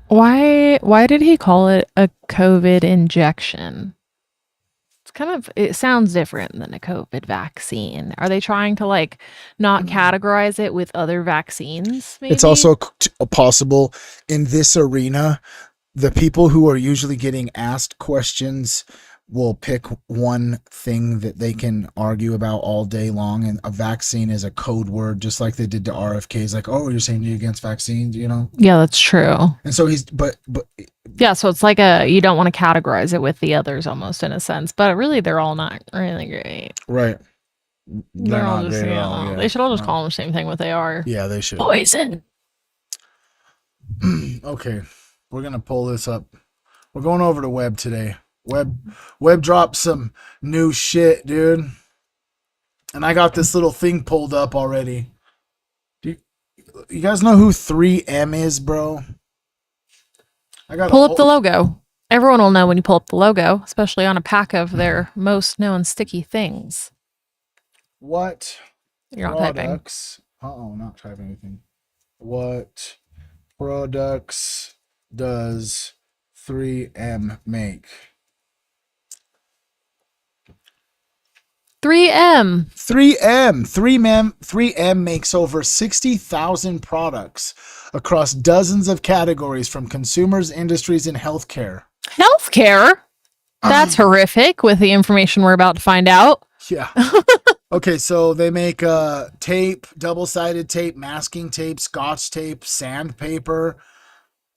Why did he call it a COVID injection? It sounds different than a COVID vaccine. Are they trying to like not categorize it with other vaccines? Maybe? It's also possible in this arena, the people who are usually getting asked questions will pick one thing that they can argue about all day long, and a vaccine is a code word, just like they did to RFKs. Like, oh, you're saying you're against vaccines, Yeah, that's true. And so but yeah, so it's like you don't want to categorize it with the others almost in a sense, but really they're all not really great. Right. They're all not just, great at all, yeah. They should all just call them the same thing what they are. Yeah, they should. Poison. Okay, we're gonna pull this up. We're going over to Webb today. Webb dropped some new shit, dude. And I got this little thing pulled up already. You guys know who 3M is, bro? Pull up the logo. Everyone will know when you pull up the logo, especially on a pack of their most known sticky things. What You're not products? Not typing anything. What products does 3M make? 3M. 3M makes over 60,000 products across dozens of categories, from consumers, industries, and healthcare. Healthcare? That's horrific with the information we're about to find out. Yeah. Okay, so they make tape, double-sided tape, masking tape, scotch tape, sandpaper,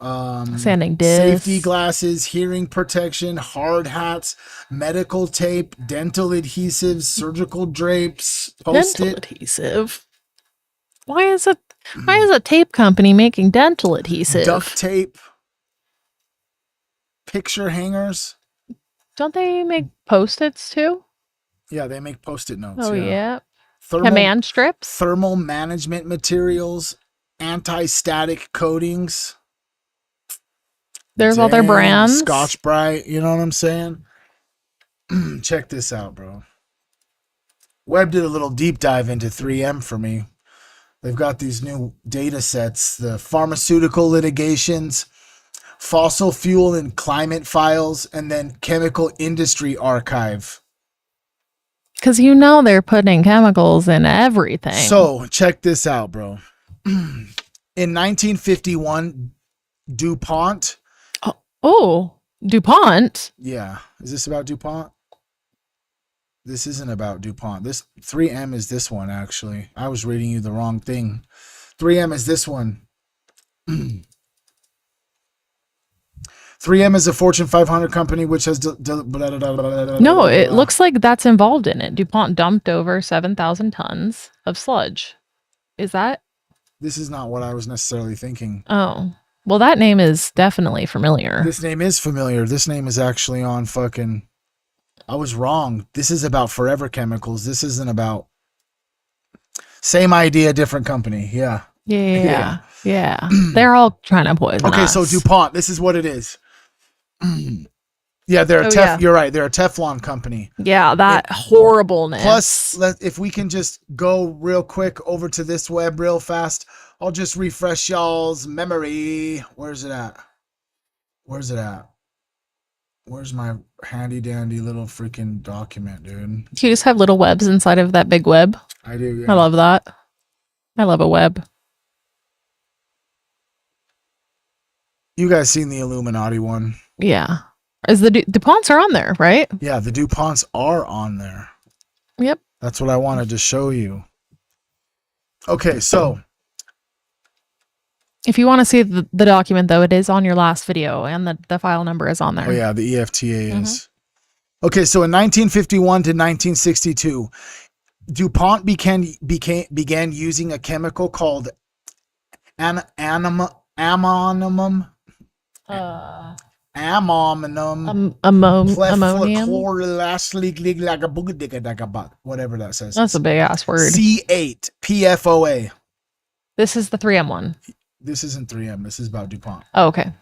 sanding discs, safety glasses, hearing protection, hard hats, medical tape, dental adhesives, surgical drapes, dental adhesive. Why is a tape company making dental adhesive? Duct tape. picture hangers. Don't they make Post-its too? Yeah, they make Post-it notes. Oh, yeah. Thermal, Command strips? thermal management materials, anti-static coatings. There's all their Dang, brands. Scotch Brite, you know what I'm saying? Check this out, bro. Webb did a little deep dive into 3M for me. They've got these new data sets, the pharmaceutical litigations, fossil fuel and climate files, and then chemical industry archive. Because you know they're putting chemicals in everything. So check this out, bro. In 1951, DuPont. Oh, DuPont? Yeah. Is this about DuPont? This isn't about DuPont. This 3M is this one, actually. I was reading you the wrong thing. 3M is this one. 3M is a Fortune 500 company which has... No, it looks like that's involved in it. DuPont dumped over 7,000 tons of sludge. Is that? This is not what I was necessarily thinking. Oh. Well, that name is definitely familiar. This name is familiar. This name is actually on fucking... I was wrong. This is about Forever Chemicals. This isn't about... Same idea, different company. Yeah. Yeah. They're all trying to poison Okay, us. so DuPont, this is what it is. Yeah, they're a You're right. They're a Teflon company. Yeah, that horribleness. Plus, if we can just go real quick over to this web real fast, I'll just refresh y'all's memory. Where's it at? Where's my handy dandy little freaking document, dude? Do you just have little webs inside of that big web? I do. Yeah. I love that. I love a web. You guys seen the Illuminati one? Yeah. Is the DuPonts are on there, right? Yeah, the DuPonts are on there. Yep. That's what I wanted to show you. Okay, so if you want to see the document, though, it is on your last video, and the file number is on there. Oh, yeah, the EFTA is. Okay, so in 1951 to 1962, DuPont began using a chemical called ammonium. Ammonium. Ammonium. Whatever that says. That's a big ass word. C8 PFOA. This is the 3M one. This isn't 3M. This is about DuPont. Oh, okay.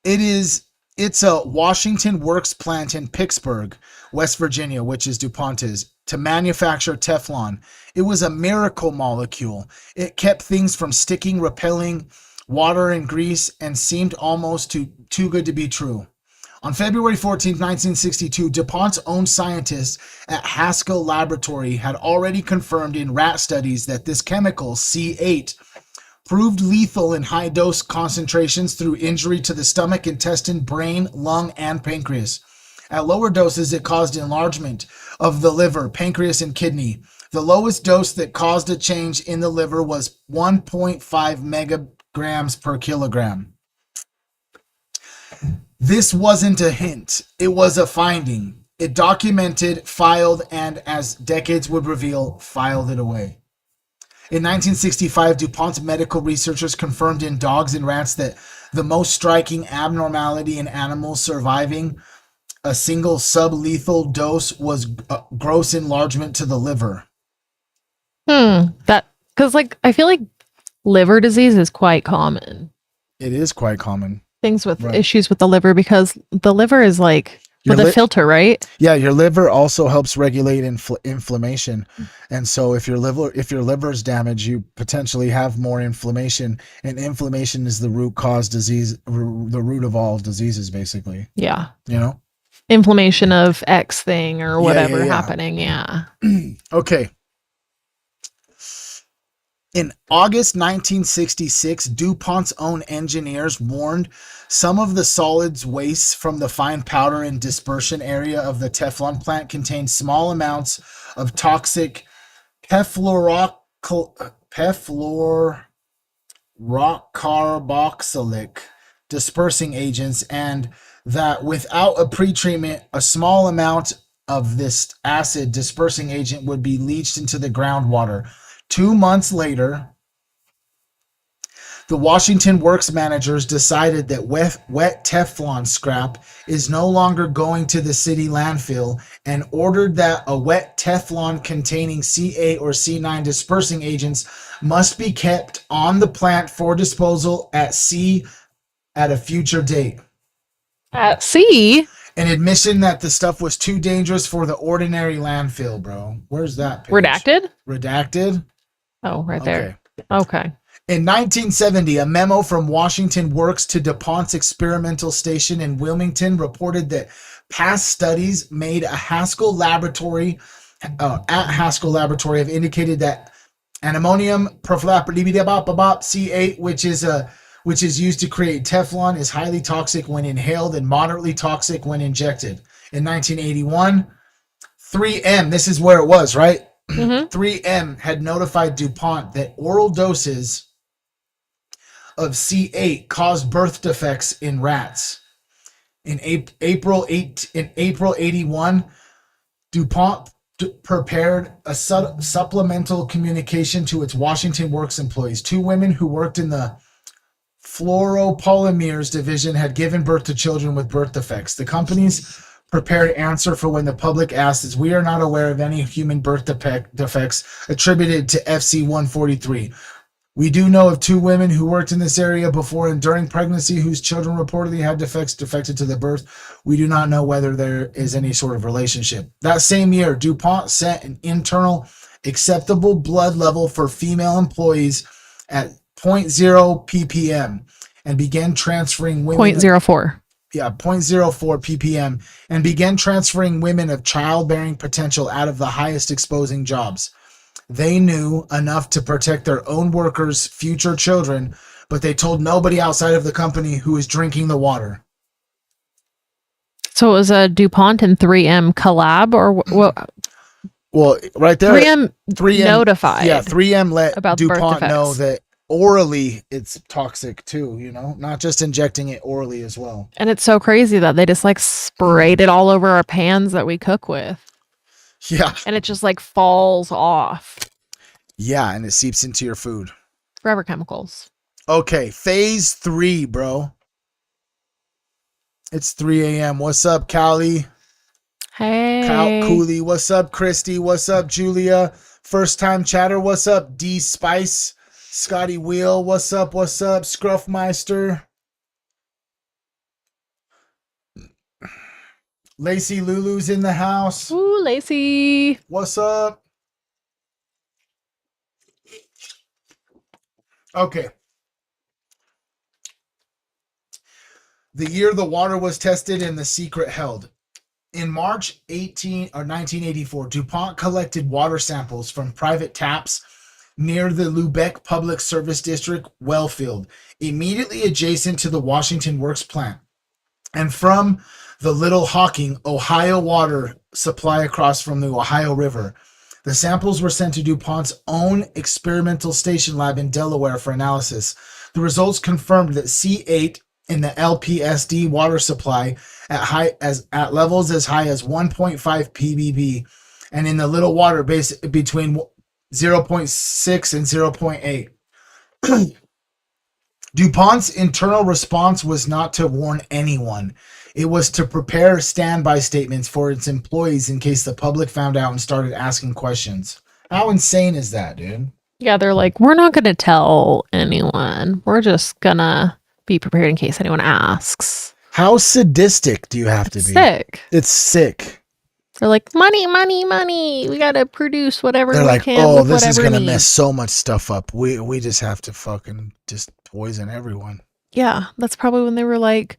It's a Washington Works plant in Pittsburgh, West Virginia, which is DuPont is, to manufacture Teflon. It was a miracle molecule. It kept things from sticking, repelling water and grease, and seemed almost too good to be true. On February 14, 1962, DuPont's own scientists at Haskell Laboratory had already confirmed in rat studies that this chemical, C8, proved lethal in high dose concentrations through injury to the stomach, intestine, brain, lung, and pancreas. At lower doses, it caused enlargement of the liver, pancreas, and kidney. The lowest dose that caused a change in the liver was 1.5 megagrams per kilogram. This wasn't a hint. It was a finding. It documented, filed, and as decades would reveal, filed it away. In 1965, DuPont's medical researchers confirmed in dogs and rats that the most striking abnormality in animals surviving a single sublethal dose was gross enlargement to the liver. Because I feel like liver disease is quite common. It is quite common. Things with issues with the liver, because the liver is the filter, right? Yeah, your liver also helps regulate inflammation, and so if your liver is damaged, you potentially have more inflammation, and inflammation is the root cause disease, the root of all diseases, basically. Yeah. You know, inflammation of X thing or whatever happening. Yeah. Okay. In August 1966, DuPont's own engineers warned some of the solids waste from the fine powder and dispersion area of the Teflon plant contained small amounts of toxic perfluorocarboxylic dispersing agents, and that without a pretreatment, a small amount of this acid dispersing agent would be leached into the groundwater. 2 months later, The Washington Works managers decided that wet Teflon scrap is no longer going to the city landfill and ordered that a wet Teflon containing C8 or C9 dispersing agents must be kept on the plant for disposal at sea at a future date. At sea? An admission that the stuff was too dangerous for the ordinary landfill, bro. Where's that page? Redacted? Redacted? Oh, right there. Okay. In 1970, a memo from Washington Works to DuPont's experimental station in Wilmington reported that past studies made at Haskell Laboratory have indicated that an ammonium C8, which is used to create Teflon, is highly toxic when inhaled and moderately toxic when injected. In 1981, 3M, this is where it was, right? 3M had notified DuPont that oral doses of C8 caused birth defects in rats. In April 81, DuPont prepared a supplemental communication to its Washington Works employees. 2 women who worked in the fluoropolymers division had given birth to children with birth defects. The company's prepared answer for when the public asked is, "We are not aware of any human birth defects attributed to FC-143. We do know of 2 women who worked in this area before and during pregnancy whose children reportedly had defects defected to the birth. We do not know whether there is any sort of relationship." That same year, DuPont set an internal acceptable blood level for female employees at 0.0 ppm and began transferring women 0.04. 0.04 ppm and began transferring women of childbearing potential out of the highest exposing jobs. They knew enough to protect their own workers' future children, but they told nobody outside of the company who was drinking the water. So it was a DuPont and 3M collab, or what? Well, right there, 3M notified. Yeah, 3M let about birth DuPont defects. know that orally it's toxic too, not just injecting it orally as well. And it's so crazy that they just like sprayed it all over our pans that we cook with. Yeah. And it just like falls off. Yeah, and it seeps into your food. Forever chemicals. Okay, phase 3, bro. It's 3 a.m. What's up, Callie? Hey. Cooley. What's up, Christy? What's up, Julia? First time chatter. What's up, D Spice? Scotty Wheel. What's up? What's up, Scruffmeister? Lacey Lulu's in the house. Ooh, Lacey. What's up? Okay. The year the water was tested and the secret held. In March 1984, DuPont collected water samples from private taps near the Lubeck Public Service District well field, immediately adjacent to the Washington Works plant, and from the Little Hocking, Ohio water supply across from the Ohio River. The samples were sent to DuPont's own experimental station lab in Delaware for analysis. The results confirmed that C8 in the LPSD water supply at levels as high as 1.5 ppb, and in the little water base between 0.6 and 0.8. DuPont's internal response was not to warn anyone. It was to prepare standby statements for its employees in case the public found out and started asking questions. How insane is that, dude? Yeah, they're like, we're not going to tell anyone. We're just going to be prepared in case anyone asks. How sadistic do you have to be? Sick. It's sick. They're like, money, money, money. We got to produce whatever They're we like, can. oh, with this is whatever going to needs." mess so much stuff up. We just have to fucking just poison everyone. Yeah, that's probably when they were like,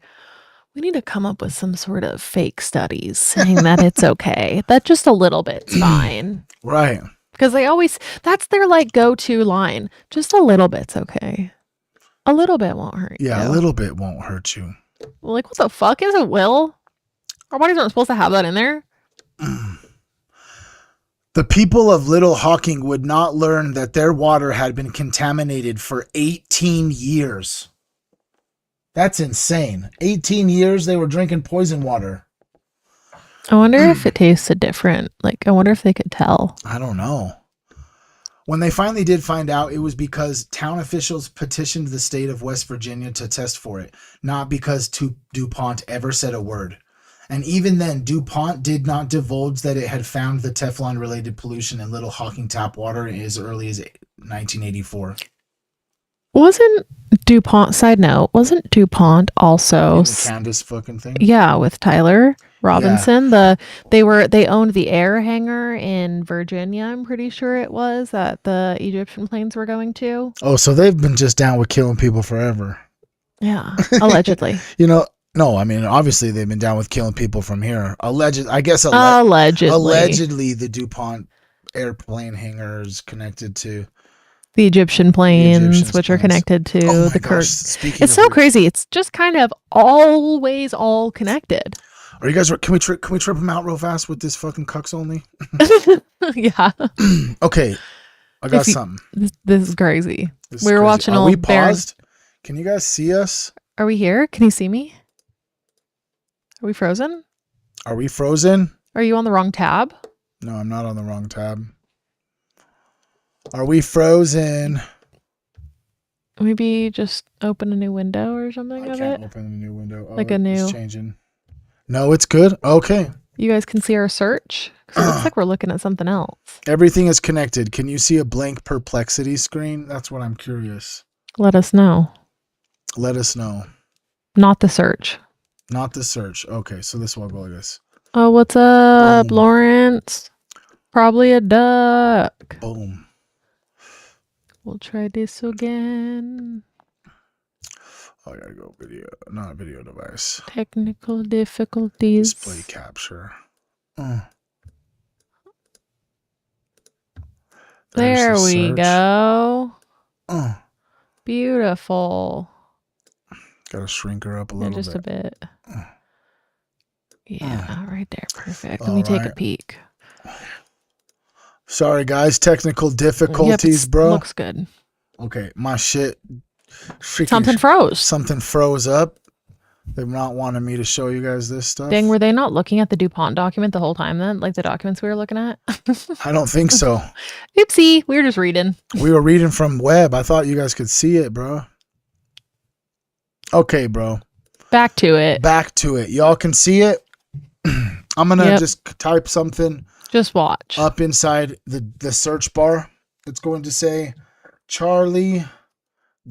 we need to come up with some sort of fake studies saying that it's okay. That just a little bit's fine. Right. Because they always, that's their like go-to line. Just a little bit's okay. A little bit won't hurt you. Yeah, a little bit won't hurt you. Like, what the fuck is it, Will? Our bodies aren't supposed to have that in there. The people of Little Hocking would not learn that their water had been contaminated for 18 years. That's insane. 18 years they were drinking poison water. I wonder if it tasted different. Like, I wonder if they could tell. I don't know. When they finally did find out, it was because town officials petitioned the state of West Virginia to test for it, not because DuPont ever said a word. And even then, DuPont did not divulge that it had found the Teflon-related pollution in Little Hocking tap water as early as 1984. Wasn't DuPont, side note, wasn't DuPont also... In the Candace fucking thing? Yeah, with Tyler Robinson. Yeah. They owned the air hangar in Virginia, I'm pretty sure it was, that the Egyptian planes were going to. Oh, so they've been just down with killing people forever. Yeah, allegedly. No, I mean, obviously they've been down with killing people from here. Allegedly, the DuPont airplane hangar is connected to the Egyptian planes, which are connected to the Kirk. It's so crazy. It's just kind of always all connected. Are you guys? Can we trip them out real fast with this fucking cucks only? Yeah. Okay, I got something. This is crazy. We were watching. Are we paused? Can you guys see us? Are we here? Can you see me? Are we frozen? Are we frozen? Are you on the wrong tab? No, I'm not on the wrong tab. Are we frozen? Maybe just open a new window or something of it. I can't open a new window. Oh, like a new. It's changing. No, it's good. Okay. You guys can see our search? Because it looks like we're looking at something else. Everything is connected. Can you see a blank perplexity screen? That's what I'm curious. Let us know. Let us know. Not the search. Not the search. Okay, so this will go like this. Oh, what's up, Lawrence? Probably a duck. Boom. We'll try this again. Oh, I gotta go video. Not video device. Technical difficulties. Display capture. There we go. Beautiful. Gotta shrink her up a little bit. Just a bit. Yeah, right there. Perfect. Let me take a peek. Sorry, guys. Technical difficulties, bro. Looks good. Okay, my shit. Something froze. Something froze up. They're not wanting me to show you guys this stuff. Dang, were they not looking at the DuPont document the whole time then? Like the documents we were looking at? I don't think so. Oopsie. We were just reading. We were reading from Webb. I thought you guys could see it, bro. Okay, bro. Back to it. Back to it. Y'all can see it. I'm going to just type something. Just watch. Up inside the search bar. It's going to say, Charlie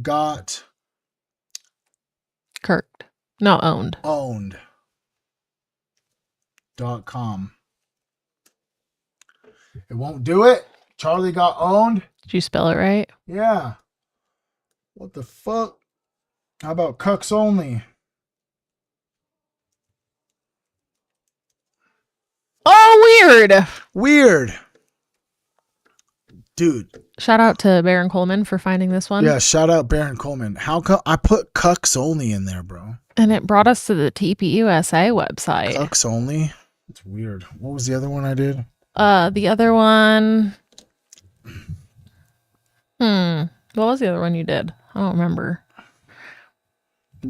got... Kirked. No, owned. Owned.com. It won't do it. Charlie got owned. Did you spell it right? Yeah. What the fuck? How about cucks only? Oh, weird. Weird. Dude. Shout out to Baron Coleman for finding this one. Yeah, shout out Baron Coleman. How come I put cucks only in there, bro? And it brought us to the TPUSA website. Cucks only? It's weird. What was the other one I did? The other one. What was the other one you did? I don't remember.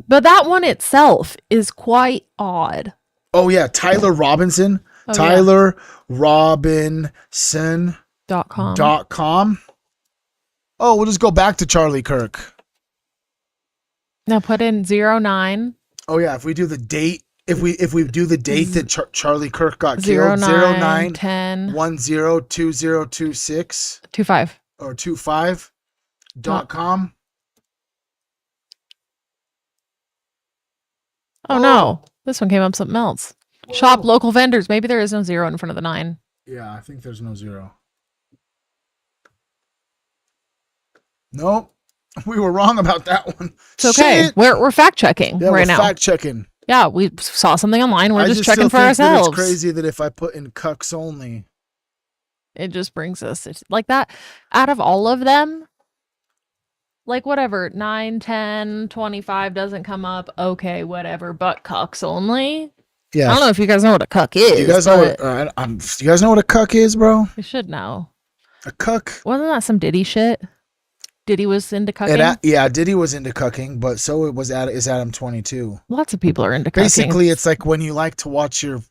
But that one itself is quite odd. Oh, yeah. Tyler Robinson. Oh, Tyler Robinson. .com. Oh, we'll just go back to Charlie Kirk. Now put in 09. Oh yeah, if we do the date, if we do the date that Charlie Kirk got killed, 09 10 102026 25 or 25.com. Oh no, this one came up something else. Whoa. Shop local vendors. Maybe there is no 0 in front of the 9. Yeah, I think there's no 0. Nope. We were wrong about that one. It's okay. Shit. We're fact checking right now. Fact checking. Yeah, we saw something online. We're just checking for ourselves. It's crazy that if I put in cucks only, it just brings us like that. Out of all of them, like whatever, 9, 10, 25 doesn't come up. Okay, whatever. But cucks only. Yeah. I don't know if you guys know what a cuck is. You guys know what? You guys know what a cuck is, bro? You should know. A cuck. Wasn't that some Diddy shit? Diddy was into cucking? Yeah, Diddy was into cucking, but so it was is Adam 22. Lots of people are into cucking. Basically, it's like when you like to watch your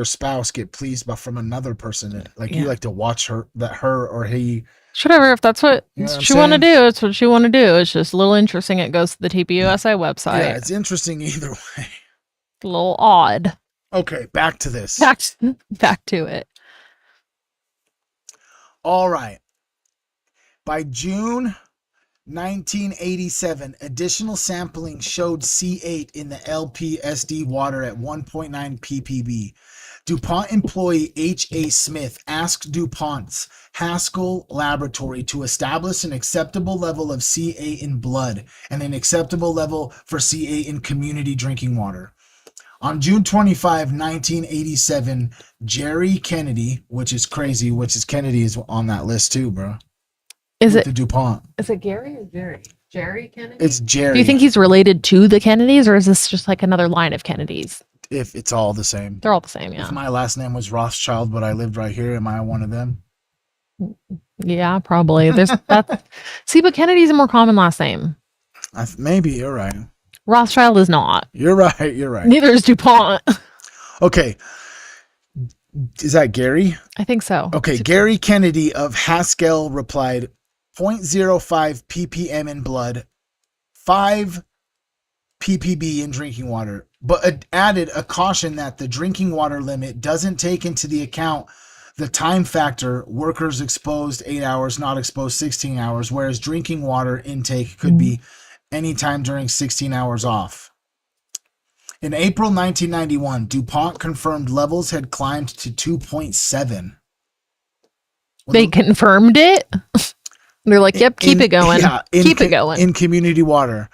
spouse get pleased from another person. Like you like to watch her or he Whatever. If that's what You know what you I'm want to saying? do, it's what you want to do. It's just a little interesting. It goes to the TPUSA website. Yeah, it's interesting either way. A little odd. Okay, back to this. Back to it. All right. By June 1987, additional sampling showed C8 in the LPSD water at 1.9 ppb. DuPont employee H.A. Smith asked DuPont's Haskell laboratory to establish an acceptable level of C8 in blood and an acceptable level for C8 in community drinking water. On June 25, 1987, Jerry Kennedy, which is crazy, Kennedy is on that list too, bro. Is With it the DuPont? Is it Gary or Jerry? Jerry Kennedy? It's Jerry. Do you think he's related to the Kennedys, or is this just like another line of Kennedys? If it's all the same. They're all the same, yeah. If my last name was Rothschild, but I lived right here, am I one of them? Yeah, probably. There's that. See, but Kennedy's a more common last name. Maybe you're right. Rothschild is not. You're right. You're right. Neither is DuPont. Okay. Is that Gary? I think so. Okay. Gary Kennedy of Haskell replied, 0.05 ppm in blood, 5 ppb in drinking water, but added a caution that the drinking water limit doesn't take into the account the time factor, workers exposed 8 hours, not exposed 16 hours, whereas drinking water intake could be anytime during 16 hours off. In April 1991, DuPont confirmed levels had climbed to 2.7. They confirmed it? They're like, yep, keep it going. Yeah, keep it going. In community water.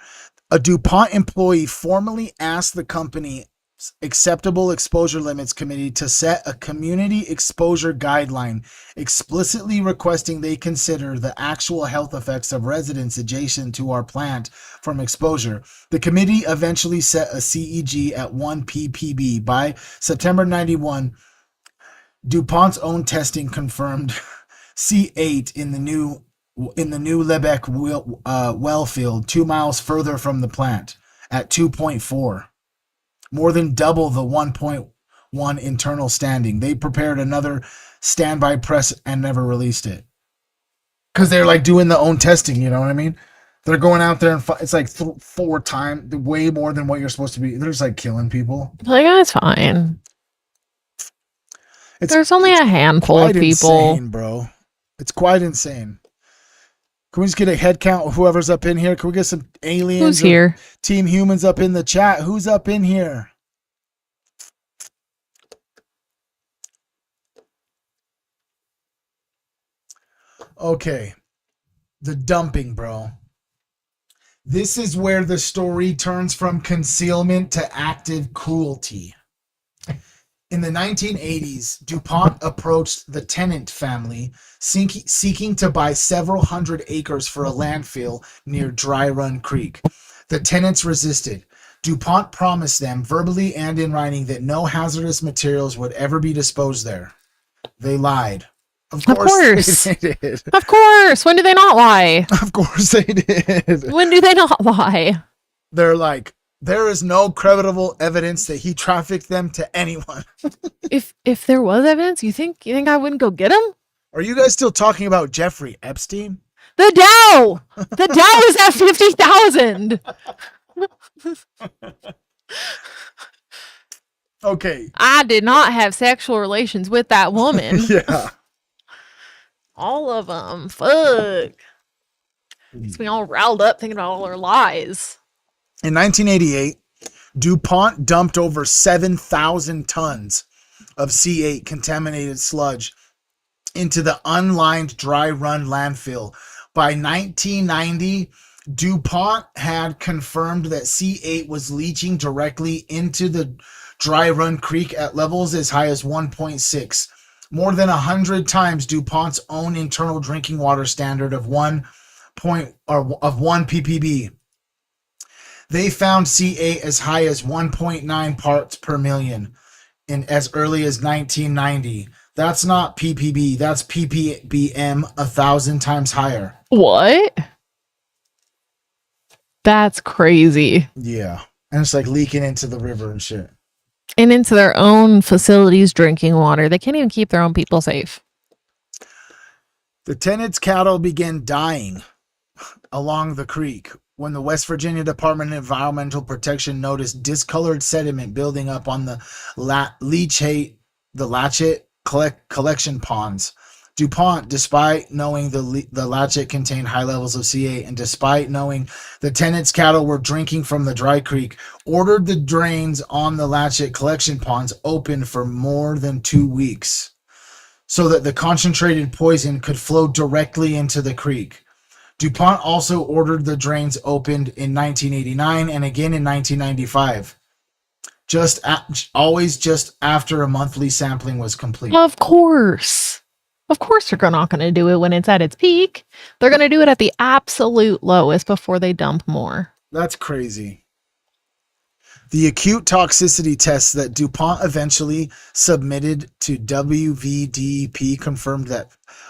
A DuPont employee formally asked the company's Acceptable Exposure Limits Committee to set a community exposure guideline, explicitly requesting they consider the actual health effects of residents adjacent to our plant from exposure. The committee eventually set a CEG at 1 ppb. By September 91, DuPont's own testing confirmed C8 in the new Lebec well field 2 miles further from the plant at 2.4, more than double the 1.1 internal standing. They prepared another standby press and never released it because they're like doing their own testing. You know what I mean? They're going out there and it's like 4 times way more than what you're supposed to be. They're just like killing people. Like, that's fine. There's only a handful of people, insane, bro. It's quite insane. Can we just get a head count of whoever's up in here? Can we get some aliens? Who's here? Team humans up in the chat. Who's up in here? Okay. The dumping, bro. This is where the story turns from concealment to active cruelty. In the 1980s, DuPont approached the Tennant family, seeking to buy several hundred acres for a landfill near Dry Run Creek. The Tennants resisted. DuPont promised them, verbally and in writing, that no hazardous materials would ever be disposed there. They lied. Of course. They did. Of course. When do they not lie? Of course they did. When do they not lie? They're like, there is no credible evidence that he trafficked them to anyone. If there was evidence, you think I wouldn't go get him? Are you guys still talking about Jeffrey Epstein? The Dow! The Dow is at 50,000. Okay. I did not have sexual relations with that woman. Yeah. All of them. Fuck. Gets me all riled up thinking about all her lies. In 1988, DuPont dumped over 7,000 tons of C8 contaminated sludge into the unlined Dry Run landfill. By 1990, DuPont had confirmed that C8 was leaching directly into the Dry Run Creek at levels as high as 1.6, more than 100 times DuPont's own internal drinking water standard of 1 ppb. They found C8 as high as 1.9 parts per million in as early as 1990. That's not ppb, that's ppbm, 1,000 times higher. What? That's crazy. Yeah. And it's like leaking into the river and shit. And into their own facilities drinking water. They can't even keep their own people safe. The tenants' cattle began dying along the creek when the West Virginia Department of Environmental Protection noticed discolored sediment building up on the Latchet collection ponds. DuPont, despite knowing the Latchet contained high levels of C8 and despite knowing the tenants' cattle were drinking from the dry creek, ordered the drains on the Latchet collection ponds open for more than 2 weeks so that the concentrated poison could flow directly into the creek. DuPont also ordered the drains opened in 1989 and again in 1995, always just after a monthly sampling was complete. Of course. Of course they're not going to do it when it's at its peak. They're going to do it at the absolute lowest before they dump more. That's crazy. The acute toxicity tests that DuPont eventually submitted to WVDP confirmed a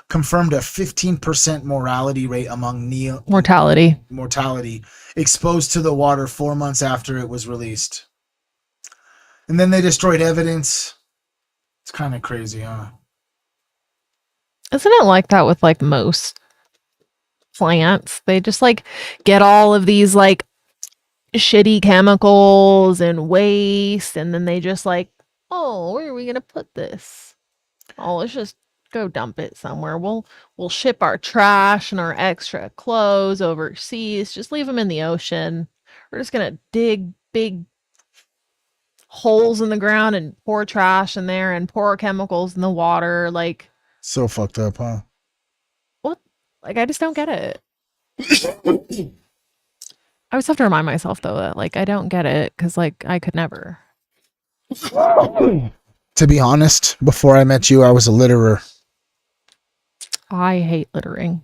15% mortality rate among mortality exposed to the water 4 months after it was released. And then they destroyed evidence. It's kind of crazy, huh? Isn't it like that with like most plants? They just like get all of these like shitty chemicals and waste, and then they just like, oh, where are we gonna put this? Oh, let's just go dump it somewhere. We'll ship our trash and our extra clothes overseas. Just leave them in the ocean. We're just gonna dig big holes in the ground and pour trash in there and pour chemicals in the water. Like, so fucked up, huh? what? Like, I just don't get it. I always have to remind myself though that like I don't get it because like I could never. To be honest, before I met you, I was a litterer. I hate littering.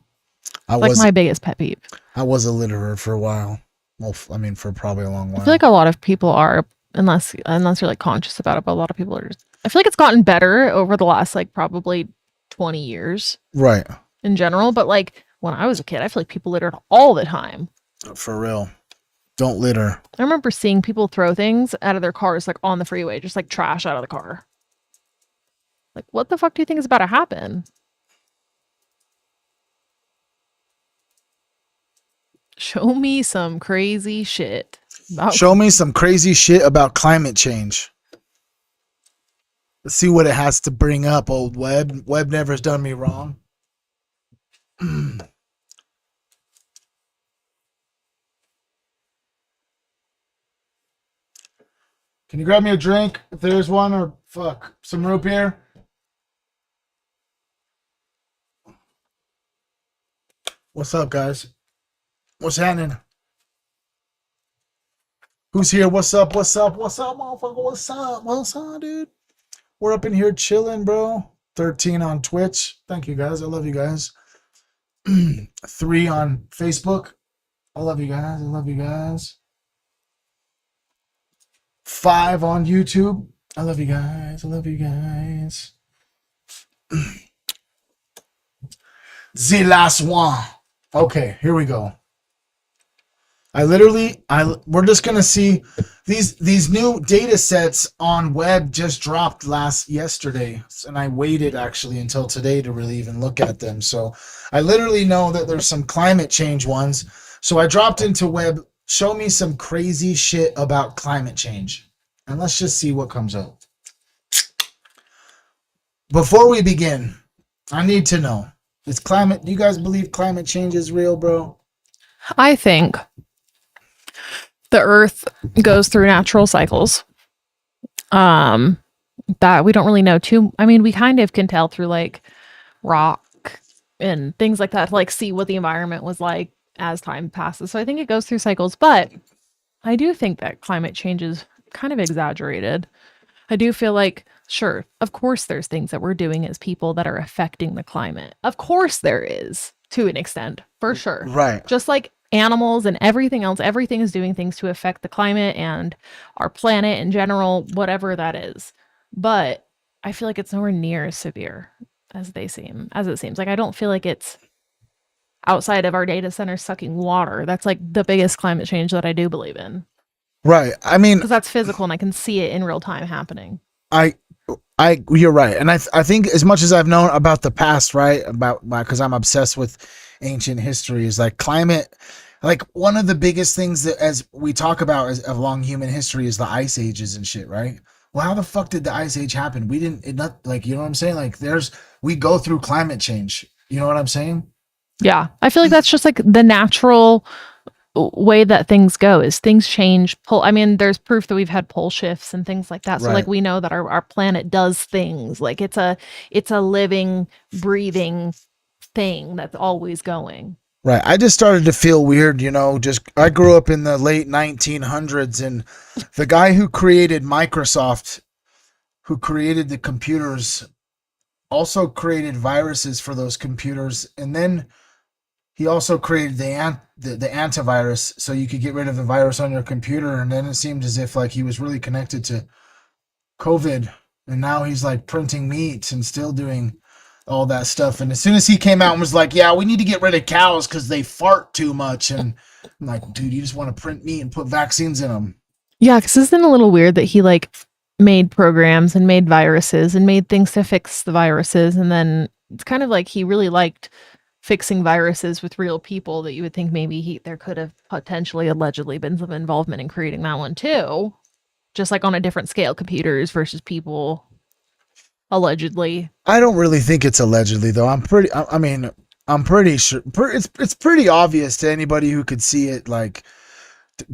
I It's like was my biggest pet peeve. I was a litterer for a while. Well, I mean, for probably a long while. I feel like a lot of people are, unless you're like conscious about it, but a lot of people are just, I feel like it's gotten better over the last like probably 20 years. Right. In general, but like when I was a kid, I feel like people littered all the time. For real. Don't litter. I remember seeing people throw things out of their cars like on the freeway, just like trash out of the car. Like, what the fuck do you think is about to happen? Show me some crazy shit. Show me some crazy shit about climate change. Let's see what it has to bring up, old Webb. Webb never's done me wrong. Can you grab me a drink if there's one, or fuck, some root beer? What's up, guys? What's happening? Who's here? What's up? What's up? What's up, motherfucker? What's up? What's up, dude? We're up in here chilling, bro. 13 on Twitch. Thank you, guys. I love you guys. 3 on Facebook. I love you guys. I love you guys. 5 on YouTube. I love you guys. I love you guys. The last one. Okay, here we go. We're just gonna see these new data sets on Webb just dropped yesterday, and I waited actually until today to really even look at them. So I literally know that there's some climate change ones. So I dropped into Webb. Show me some crazy shit about climate change, and let's just see what comes up. Before we begin, I need to know: do you guys believe climate change is real, bro? I think the earth goes through natural cycles that we don't really know I mean, we kind of can tell through like rock and things like that to like see what the environment was like as time passes. So I think it goes through cycles, but I do think that climate change is kind of exaggerated. I do feel like, sure, of course there's things that we're doing as people that are affecting the climate. Of course there is, to an extent, for sure. Right. Just like animals and everything else, everything is doing things to affect the climate and our planet in general, whatever that is. But I feel like it's nowhere near as severe as it seems. Like, I don't feel like it's outside of our data centers sucking water. That's like the biggest climate change that I do believe in. Right. I mean, because that's physical and I can see it in real time happening. You're right, and I think as much as I've known about the past, right, about because I'm obsessed with ancient history, is like climate. Like one of the biggest things that, as we talk about along human history, is the ice ages and shit, right? Well, how the fuck did the ice age happen? We didn't. It not like you know what I'm saying. Like we go through climate change. You know what I'm saying? Yeah. I feel like that's just like the natural way that things go is things change. I mean, there's proof that we've had pole shifts and things like that. So Right. like we know that our planet does things. Like it's a living, breathing thing that's always going. Right. I just started to feel weird, you know, just I grew up in the late 1900s, and the guy who created Microsoft, who created the computers, also created viruses for those computers, and then he also created the antivirus so you could get rid of the virus on your computer, and then it seemed as if like he was really connected to COVID, and now he's like printing meat and still doing all that stuff. And as soon as he came out and was like, yeah, we need to get rid of cows because they fart too much, and I'm like, dude, you just want to print meat and put vaccines in them. Yeah, because isn't it a little weird that he like made programs and made viruses and made things to fix the viruses, and then it's kind of like he really liked fixing viruses with real people that you would think maybe there could have potentially allegedly been some involvement in creating that one too, just like on a different scale, computers versus people. Allegedly. I don't really think it's allegedly though. I'm pretty sure it's pretty obvious to anybody who could see it. Like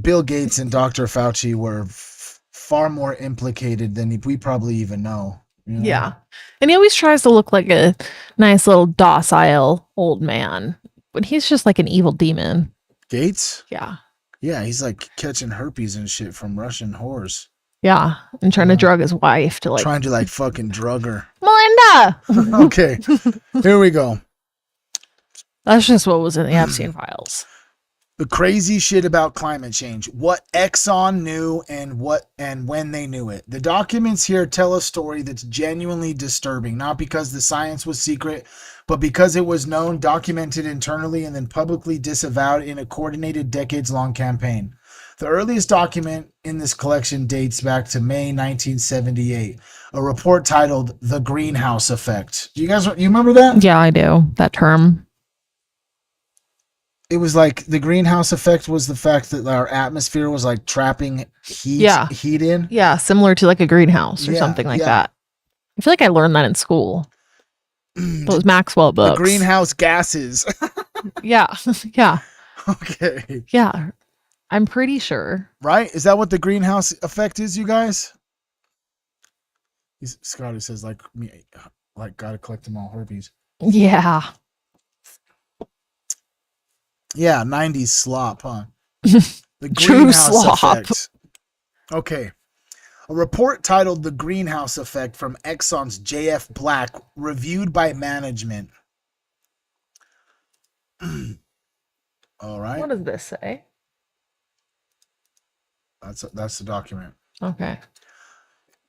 Bill Gates and Dr. Fauci were far more implicated than we probably even know. You know? Yeah. And he always tries to look like a nice little docile old man, but he's just like an evil demon. Gates? Yeah. Yeah, he's like catching herpes and shit from Russian whores. Yeah, and trying to drug his wife to like trying to like fucking drug her. Melinda. Okay, here we go. That's just what was in the Epstein files. The crazy shit about climate change. What Exxon knew and when they knew it. The documents here tell a story that's genuinely disturbing, not because the science was secret, but because it was known, documented internally, and then publicly disavowed in a coordinated decades-long campaign. The earliest document in this collection dates back to May 1978, a report titled The Greenhouse Effect. You remember that? Yeah, I do. That term. It was like the greenhouse effect was the fact that our atmosphere was like trapping heat in. Yeah, similar to like a greenhouse or something like that. I feel like I learned that in school. Those Maxwell books. The greenhouse gases. Yeah. Yeah. Okay. Yeah. I'm pretty sure. Right? Is that what the greenhouse effect is, you guys? Scotty says, like me, like gotta collect them all herpes. Yeah. Yeah, 90s slop, huh? The True slop. Effect. Okay. A report titled The Greenhouse Effect from Exxon's J.F. Black, reviewed by management. All right. What does this say? That's the document. Okay.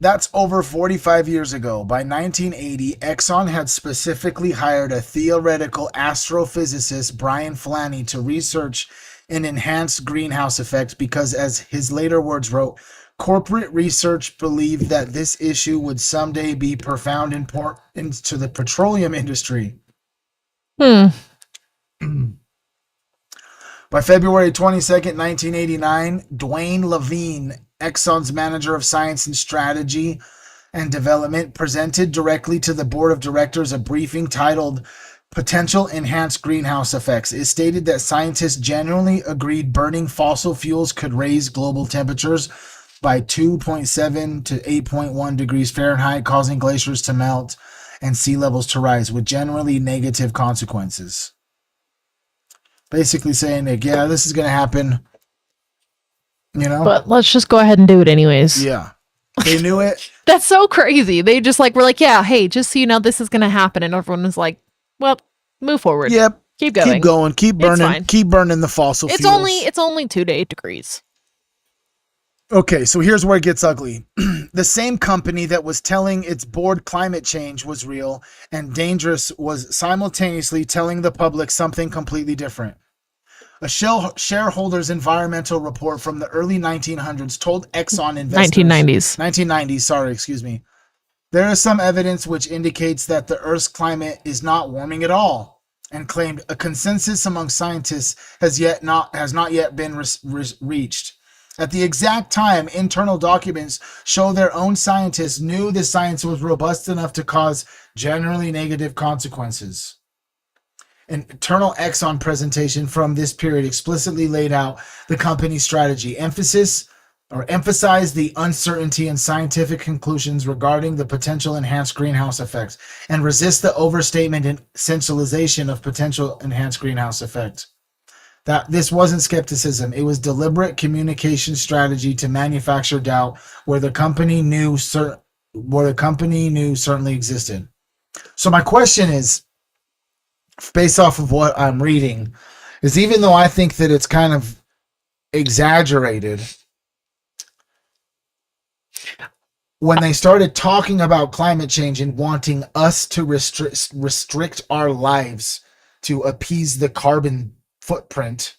That's over 45 years ago. By 1980, Exxon had specifically hired a theoretical astrophysicist, Brian Flanny, to research an enhanced greenhouse effect because, as his later words wrote, corporate research believed that this issue would someday be profound importance to the petroleum industry. By February 22nd, 1989, Dwayne Levine, Exxon's manager of science and strategy and development, presented directly to the board of directors a briefing titled Potential Enhanced Greenhouse Effects. It stated that scientists generally agreed burning fossil fuels could raise global temperatures by 2.7 to 8.1 degrees Fahrenheit, causing glaciers to melt and sea levels to rise, with generally negative consequences. Basically saying that, yeah, this is going to happen, you know? But let's just go ahead and do it anyways. Yeah. They knew it. That's so crazy. They just like, were like, yeah, hey, just so you know, this is going to happen. And everyone was like, well, move forward. Yep. Keep going. Keep going. Keep burning. Keep burning the fossil fuels. It's only 2 to 8 degrees. Okay, so here's where it gets ugly. The same company that was telling its board climate change was real and dangerous was simultaneously telling the public something completely different. A shareholders' environmental report from the early 1900s told Exxon investors... 1990s. 1990s, sorry, excuse me. There is some evidence which indicates that the Earth's climate is not warming at all, and claimed a consensus among scientists has not yet been reached. At the exact time, internal documents show their own scientists knew the science was robust enough to cause generally negative consequences. An internal Exxon presentation from this period explicitly laid out the company's strategy, emphasized the uncertainty in scientific conclusions regarding the potential enhanced greenhouse effects, and resist the overstatement and sensationalization of potential enhanced greenhouse effect. That this wasn't skepticism; it was deliberate communication strategy to manufacture doubt where the company knew certainly existed. So my question is, based off of what I'm reading, is even though I think that it's kind of exaggerated, when they started talking about climate change and wanting us to restrict our lives to appease the carbon footprint,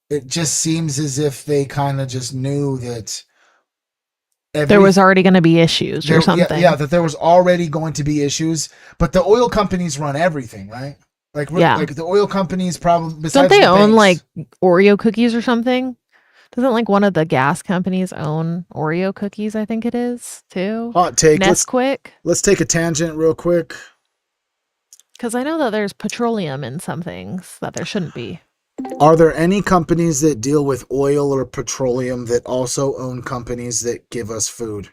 it just seems as if they kind of just knew that there was already going to be issues or something. Yeah, that there was already going to be issues, but the oil companies run everything, right? Like the oil companies probably, besides don't they the own banks, like Oreo cookies or something? Doesn't like one of the gas companies own Oreo cookies? I think it is too. Hot take. Nesquik. Let's take a tangent real quick. Because I know that there's petroleum in some things that there shouldn't be. Are there any companies that deal with oil or petroleum that also own companies that give us food?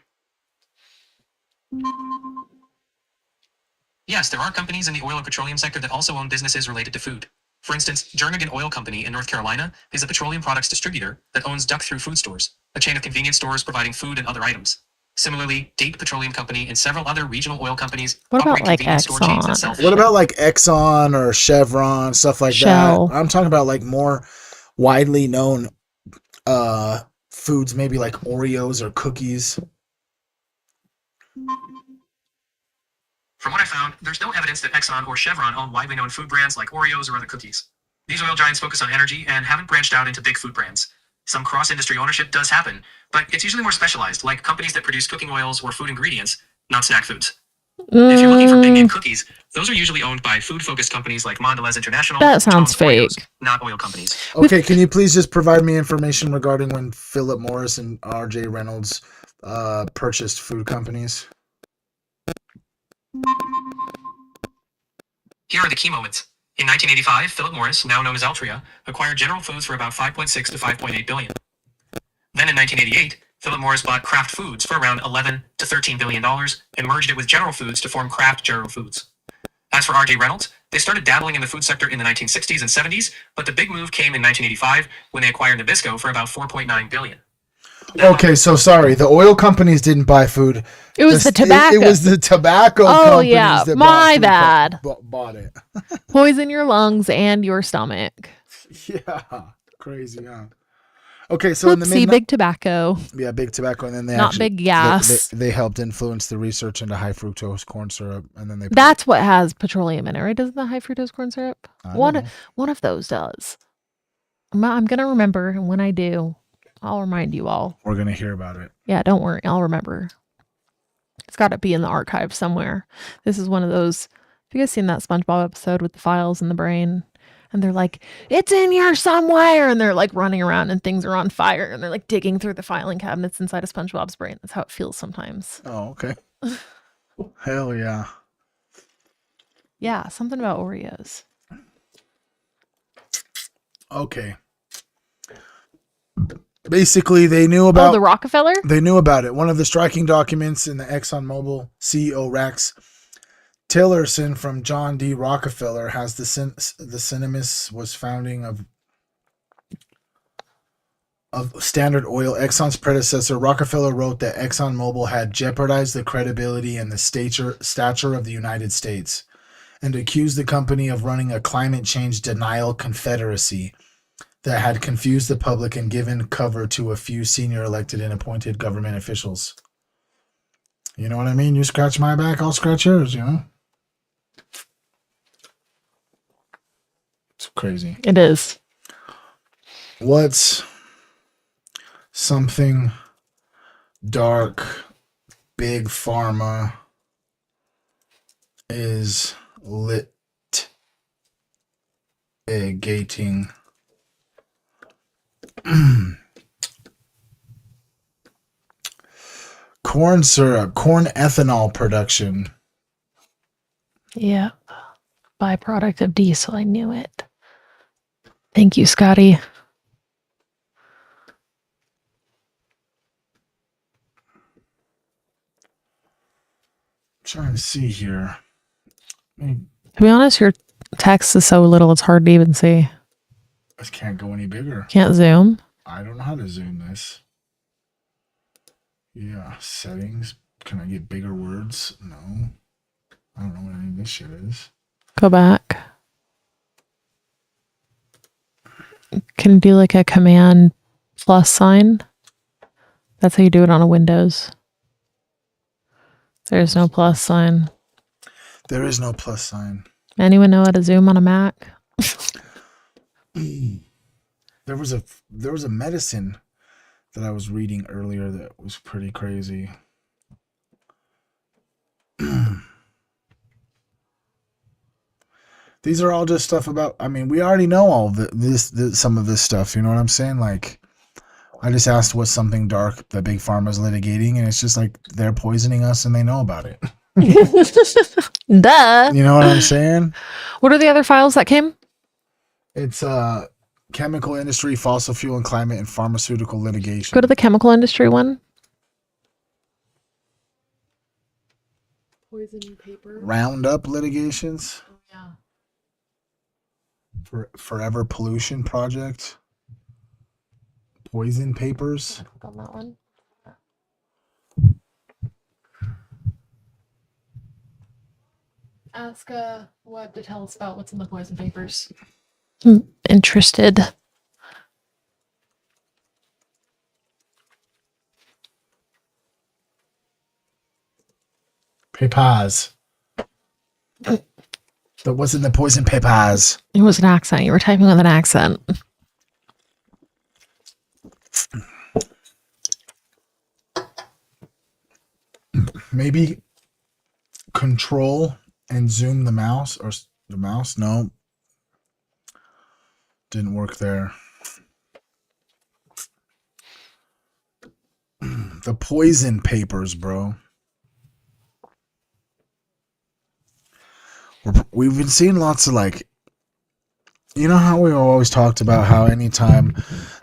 Yes, there are companies in the oil and petroleum sector that also own businesses related to food. For instance, Jernigan Oil Company in North Carolina is a petroleum products distributor that owns Duck Through Food Stores, a chain of convenience stores providing food and other items. Similarly, Date Petroleum Company and several other regional oil companies operate convenience store chains that sell fish. What about like Exxon or Chevron, stuff like Shell. that? I'm talking about like more widely known foods, maybe like Oreos or cookies. From what I found, there's no evidence that Exxon or Chevron own widely known food brands like Oreos or other cookies. These oil giants focus on energy and haven't branched out into big food brands. Some cross-industry ownership does happen, but it's usually more specialized, like companies that produce cooking oils or food ingredients, not snack foods. If you're looking for big name cookies, those are usually owned by food-focused companies like Mondelez International. That sounds fake. Oreos, not oil companies. Okay, can you please just provide me information regarding when Philip Morris and R.J. Reynolds purchased food companies? Here are the key moments. In 1985, Philip Morris, now known as Altria, acquired General Foods for about $5.6 to $5.8 billion. Then in 1988, Philip Morris bought Kraft Foods for around $11 to $13 billion and merged it with General Foods to form Kraft General Foods. As for R.J. Reynolds, they started dabbling in the food sector in the 1960s and 70s, but the big move came in 1985 when they acquired Nabisco for about $4.9 billion. Okay, so sorry, the oil companies didn't buy food. It was the tobacco. It was the tobacco companies that my bad. Bought it. Poison your lungs and your stomach. Yeah, crazy, huh? Okay, so in the big tobacco. Yeah, big tobacco, and then they not big gas. They helped influence the research into high fructose corn syrup, and then that's what has petroleum in it, right? Doesn't the high fructose corn syrup? One of those does. I'm gonna remember, and when I do, I'll remind you all. We're gonna hear about it. Yeah, don't worry, I'll remember. It's got to be in the archive somewhere. This is one of those. Have you guys seen that SpongeBob episode with the files in the brain? And they're like, it's in here somewhere. And they're like running around and things are on fire. And they're like digging through the filing cabinets inside of SpongeBob's brain. That's how it feels sometimes. Oh, okay. Hell yeah. Yeah, something about Oreos. Okay. Basically, they knew about the Rockefeller? They knew about it. One of the striking documents in the ExxonMobil CEO Rex Tillerson from John D. Rockefeller has the Cinemis was founding of Standard Oil, Exxon's predecessor. Rockefeller wrote that ExxonMobil had jeopardized the credibility and the stature of the United States, and accused the company of running a climate change denial confederacy that had confused the public and given cover to a few senior elected and appointed government officials. You know what I mean? You scratch my back, I'll scratch yours, you know? It's crazy. It is. What's something dark Big Pharma is litigating corn syrup, corn ethanol production. Yeah. Byproduct of diesel. I knew it. Thank you, Scotty. Trying to see here. To be honest, your text is so little it's hard to even see. I just can't go any bigger. Can't zoom. I don't know how to zoom this. Yeah, settings. Can I get bigger words? No. I don't know what any of this shit is. Go back. Can you do like a command plus sign? That's how you do it on a Windows. There's no plus sign. There is no plus sign. Anyone know how to zoom on a Mac? There was a medicine that I was reading earlier that was pretty crazy. These are all just stuff about. I mean, we already know all this some of this stuff. You know what I'm saying? Like, I just asked what's something dark that Big Pharma's litigating, and it's just like they're poisoning us and they know about it. Duh. You know what I'm saying? What are the other files that came? It's chemical industry, fossil fuel and climate, and pharmaceutical litigation. Go to the chemical industry one. Poison paper. Roundup litigations. Oh, yeah. Forever pollution project. Poison papers. Click on that one. Ask Webb to tell us about what's in the poison papers. I'm interested. Papers. But what's in the poison papers? It was an accent. You were typing with an accent. Maybe control and zoom the mouse, or the mouse. No, didn't work there. The poison papers, bro. We've been seeing lots of, like, you know how we always talked about how anytime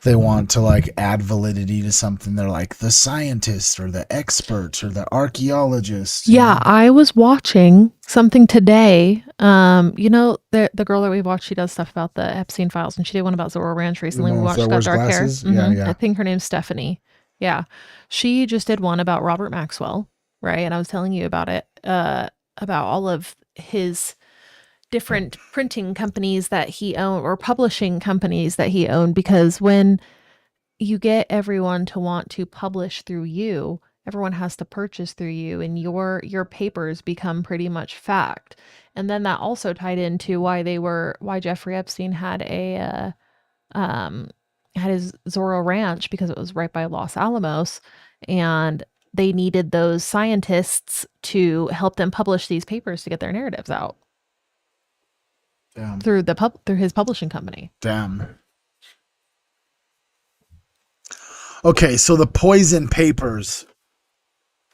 they want to like add validity to something, they're like the scientists or the experts or the archaeologists. Yeah, I was watching something today. You know, the girl that we watched, she does stuff about the Epstein files, and she did one about Zorro Ranch recently. We watched Got Dark Hair. Yeah. I think her name's Stephanie. Yeah. She just did one about Robert Maxwell, right? And I was telling you about it, about all of his different printing companies that he owned, or publishing companies that he owned, because when you get everyone to want to publish through you, everyone has to purchase through you, and your papers become pretty much fact. And then that also tied into why Jeffrey Epstein had had his Zorro Ranch, because it was right by Los Alamos, and they needed those scientists to help them publish these papers to get their narratives out. Damn. Through his publishing company. Damn. Okay, so the poison papers.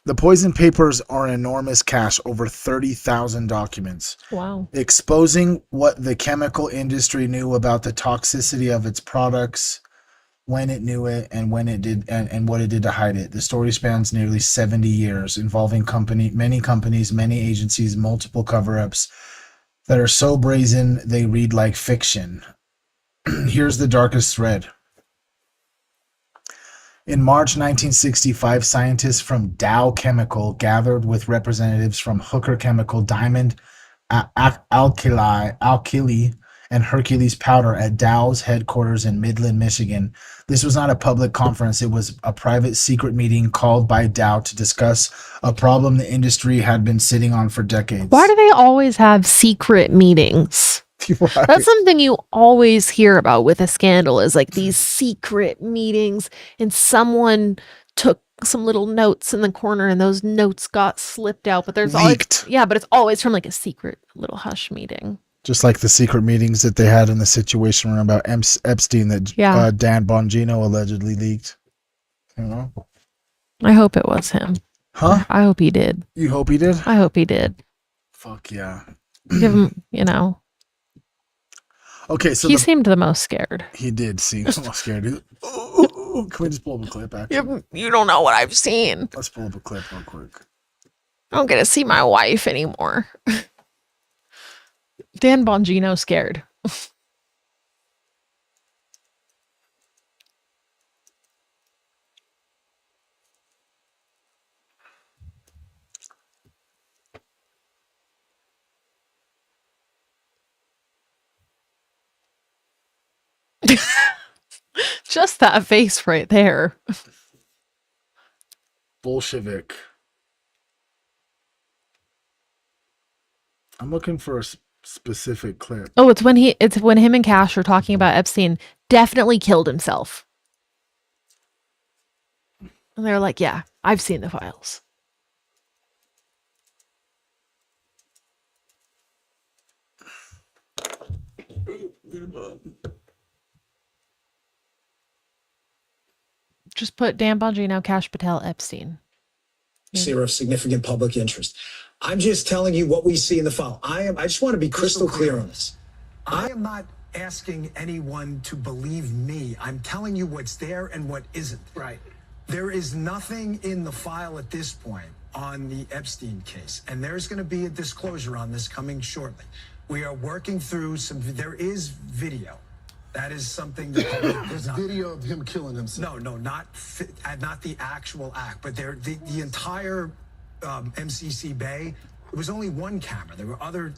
The poison papers are an enormous cache, over 30,000 documents. Wow. Exposing what the chemical industry knew about the toxicity of its products, when it knew it, and when it did, and what it did to hide it. The story spans nearly 70 years, involving many companies, many agencies, multiple cover-ups that are so brazen they read like fiction. Here's the darkest thread. In March 1965, scientists from Dow Chemical gathered with representatives from Hooker Chemical, Diamond, Alkali, and Hercules Powder at Dow's headquarters in Midland, Michigan. This was not a public conference. It was a private secret meeting called by Dow to discuss a problem the industry had been sitting on for decades. Why do they always have secret meetings? Right. That's something you always hear about with a scandal, is like these secret meetings, and someone took some little notes in the corner, and those notes got slipped out. But there's Leaked. always, yeah, but it's always from like a secret little hush meeting. Just like the secret meetings that they had in the Situation Room about Epstein that Yeah. Dan Bongino allegedly leaked. You know? I hope it was him. Huh? I hope he did. You hope he did? I hope he did. Fuck yeah. Give him, you know. Okay, so He seemed the most scared. he did seem the most scared. Can we just pull up a clip, actually? You don't know what I've seen. Let's pull up a clip real quick. I don't get to see my wife anymore. Dan Bongino scared. Just that face right there. Bolshevik. I'm looking for a specific clip. Oh, it's when him and Cash are talking about Epstein definitely killed himself. And they're like, yeah, I've seen the files. Just put Dan Bongino, Cash Patel, Epstein. Are of significant public interest. I'm just telling you what we see in the file. I just want to be crystal clear on this. I am not asking anyone to believe me. I'm telling you what's there and what isn't. Right. There is nothing in the file at this point on the Epstein case, and there's going to be a disclosure on this coming shortly. We are working through there is video. That is something that There's video of him killing himself. No, not the actual act, but the entire MCC Bay. It was only one camera.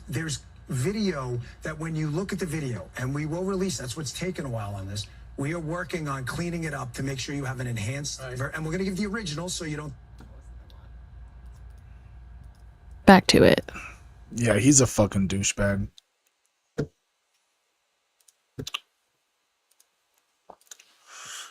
There's video that when you look at the video, and we will release. That's what's taken a while on this. We are working on cleaning it up to make sure you have an enhanced, and we're going to give the original so you don't. Back to it. Yeah, he's a fucking douchebag.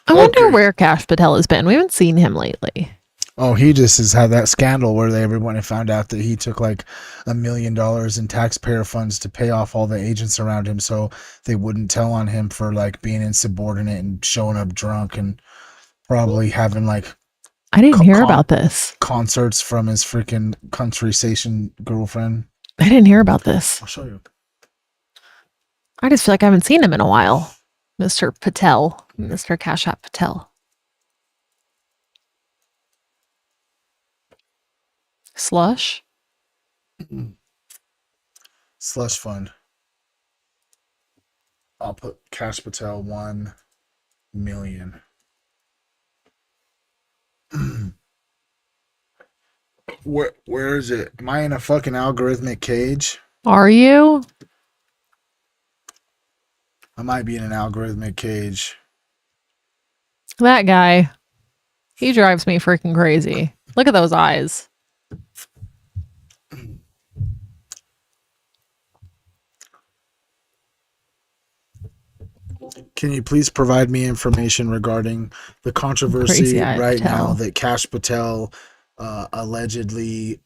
I wonder where Cash Patel has been. We haven't seen him lately. Oh, he just has had that scandal where everyone found out that he took like $1 million in taxpayer funds to pay off all the agents around him so they wouldn't tell on him for like being insubordinate and showing up drunk and probably having like I didn't hear about this. Concerts from his freaking country station girlfriend. I didn't hear about this. I'll show you. I just feel like I haven't seen him in a while. Mr. Patel. Mr. Cash App Patel. Slush? Slush fund. I'll put Cash Patel 1 million. Where is it? Am I in a fucking algorithmic cage? Are you? I might be in an algorithmic cage. That guy. He drives me freaking crazy. Look at those eyes. Can you please provide me information regarding the controversy right now that Cash Patel allegedly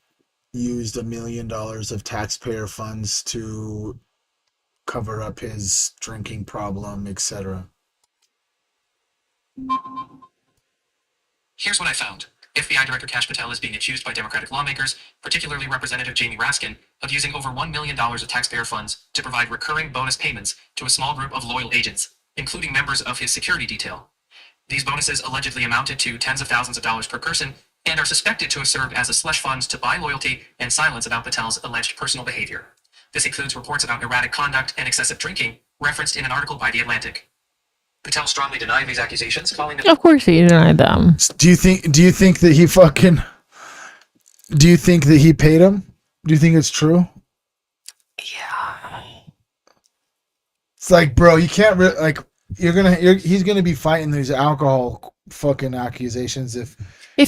used $1 million of taxpayer funds to cover up his drinking problem, etc.? Here's what I found. FBI Director Cash Patel is being accused by Democratic lawmakers, particularly Representative Jamie Raskin, of using over $1 million of taxpayer funds to provide recurring bonus payments to a small group of loyal agents, including members of his security detail. These bonuses allegedly amounted to tens of thousands of dollars per person and are suspected to have served as a slush fund to buy loyalty and silence about Patel's alleged personal behavior. This includes reports about erratic conduct and excessive drinking, referenced in an article by The Atlantic. Patel strongly denied these accusations, calling them... Of course he denied them. Do you think that he fucking... Do you think that he paid him? Do you think it's true? Yeah. It's like, bro, you can't like... He's gonna be fighting these alcohol fucking accusations if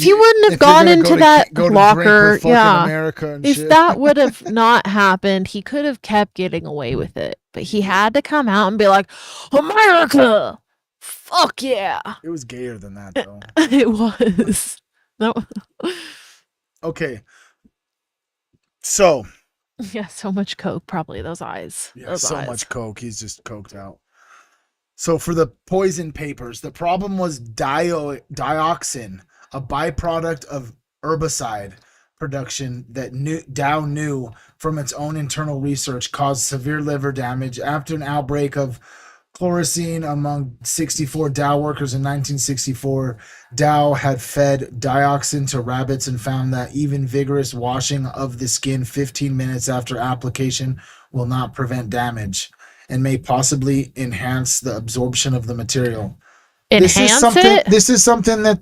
you wouldn't have gone into that locker, yeah. America and if shit. that would have not happened, he could have kept getting away with it. But he had to come out and be like, America! Fuck yeah! It was gayer than that, though. It was. No. Okay. So, Yeah, so much coke, probably those eyes. yeah, Those so eyes. much coke. He's just coked out. So for the poison papers, the problem was dioxin, a byproduct of herbicide production that Dow knew from its own internal research caused severe liver damage. After an outbreak of chloroquine among 64 Dow workers in 1964, Dow had fed dioxin to rabbits and found that even vigorous washing of the skin 15 minutes after application will not prevent damage and may possibly enhance the absorption of the material. This is something that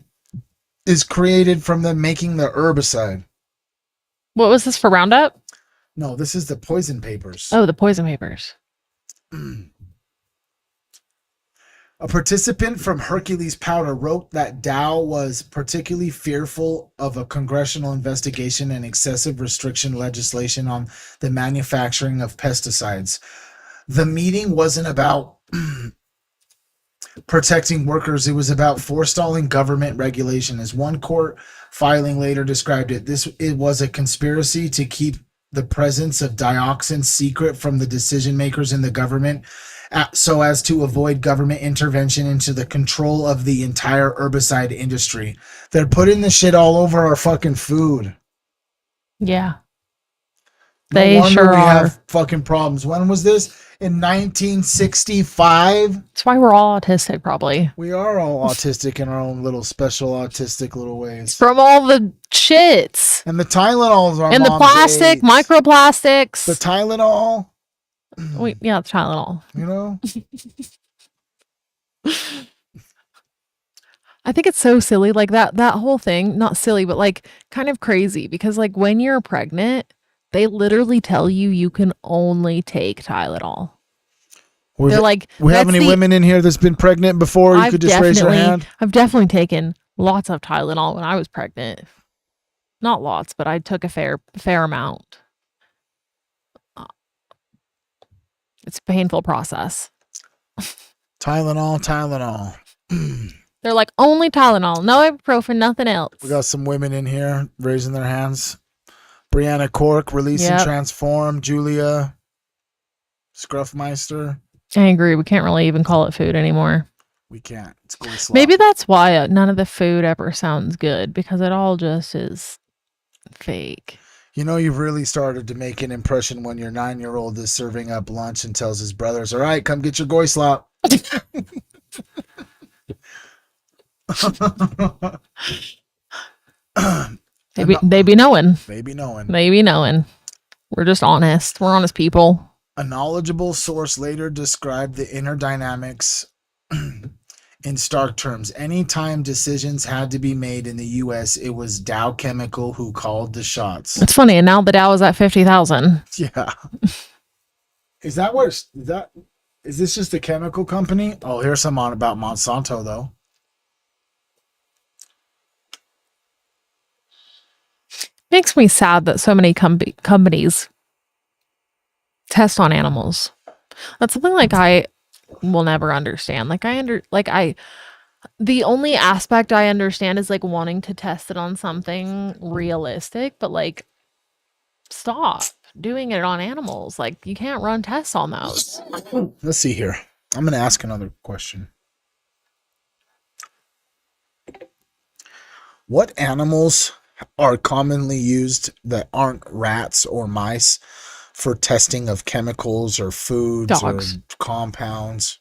is created from them making the herbicide. What was this for Roundup? No, this is the poison papers. Oh, the poison papers. A participant from Hercules Powder wrote that Dow was particularly fearful of a congressional investigation and excessive restriction legislation on the manufacturing of pesticides. The meeting wasn't about protecting workers. It was about forestalling government regulation. As one court filing later described it, it was a conspiracy to keep the presence of dioxin secret from the decision makers in the government so as to avoid government intervention into the control of the entire herbicide industry. They're putting this shit all over our fucking food. Yeah. No They wonder sure we are. have fucking problems. When was this? In 1965? That's why we're all autistic, probably. We are all autistic in our own little special autistic little ways. From all the shits. And the Tylenols are And the plastic, microplastics. The Tylenol. Yeah, the Tylenol. You know? I think it's so silly. Like that whole thing, not silly, but like kind of crazy because like when you're pregnant, they literally tell you can only take Tylenol. They're like, we have any women in here that's been pregnant before? You could just raise your hand. I've definitely taken lots of Tylenol when I was pregnant. Not lots, but I took a fair amount. It's a painful process. Tylenol. They're like, only Tylenol, no ibuprofen, nothing else. We got some women in here raising their hands. Brianna Cork, Release and Transform, Julia Scruffmeister. I agree. We can't really even call it food anymore. We can't. It's going slow. Maybe that's why none of the food ever sounds good, because it all just is fake. You know, you've really started to make an impression when your 9-year-old is serving up lunch and tells his brothers, all right, come get your goy slop. They be knowing. They be knowing. They be knowing. We're just honest. We're honest people. A knowledgeable source later described the inner dynamics in stark terms. Anytime decisions had to be made in the U.S., it was Dow Chemical who called the shots. It's funny, and now the Dow is at 50,000. Yeah. Is this just a chemical company? Oh, here's some on about Monsanto, though. Makes me sad that so many companies test on animals. That's something like I will never understand. The only aspect I understand is like wanting to test it on something realistic, but like stop doing it on animals. Like you can't run tests on those. Let's see here. I'm going to ask another question. What animals are commonly used that aren't rats or mice for testing of chemicals or foods or compounds?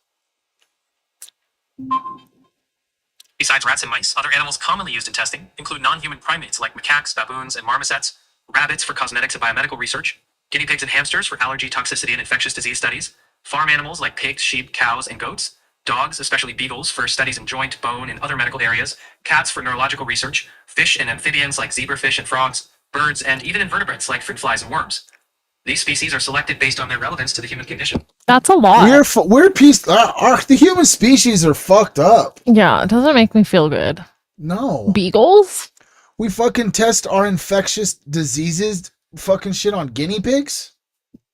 Besides rats and mice, other animals commonly used in testing include non-human primates like macaques, baboons, and marmosets, rabbits for cosmetics and biomedical research, guinea pigs and hamsters for allergy, toxicity, and infectious disease studies, farm animals like pigs, sheep, cows, and goats, dogs, especially beagles, for studies in joint, bone, and other medical areas, cats for neurological research, fish and amphibians like zebrafish and frogs, birds, and even invertebrates like fruit flies and worms. These species are selected based on their relevance to the human condition. That's a lot. The human species are fucked up. Yeah, it doesn't make me feel good. No. Beagles? We fucking test our infectious diseases fucking shit on guinea pigs?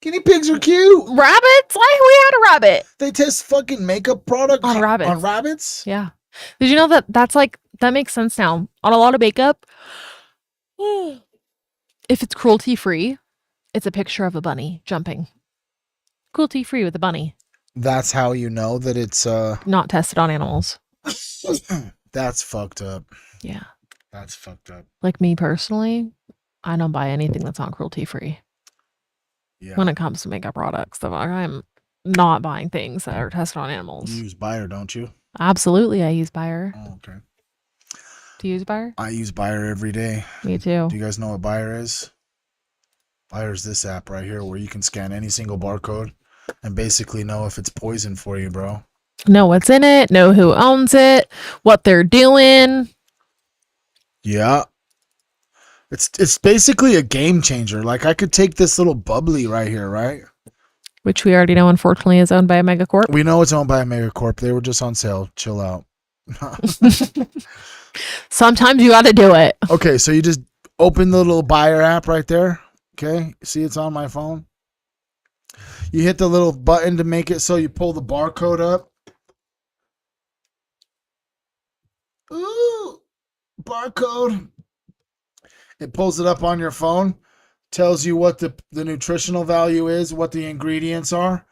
Guinea pigs are cute. Rabbits? Like we had a rabbit. They test fucking makeup product on rabbits. On rabbits? Yeah. Did you know that that's like That makes sense now. On a lot of makeup, if it's cruelty free, it's a picture of a bunny jumping. Cruelty free with a bunny. That's how you know that it's Not tested on animals. that's fucked up. Yeah. That's fucked up. Like me personally, I don't buy anything that's not cruelty free. Yeah. When it comes to makeup products, I'm not buying things that are tested on animals. You use Bayer, don't you? Absolutely, I use Bayer. Oh, okay. Do you use Bayer? I use Bayer every day. Me too. Do you guys know what Bayer is? Bayer is this app right here where you can scan any single barcode and basically know if it's poison for you, bro. Know what's in it, know who owns it, what they're doing. Yeah. It's basically a game changer. Like, I could take this little bubbly right here, right? Which we already know, unfortunately, is owned by a megacorp. We know it's owned by a megacorp. They were just on sale. Chill out. Sometimes you got to do it. Okay, so you just open the little Bayer app right there. Okay, see it's on my phone. You hit the little button to make it so you pull the barcode up. Ooh, barcode. It pulls it up on your phone, tells you what the nutritional value is, what the ingredients are.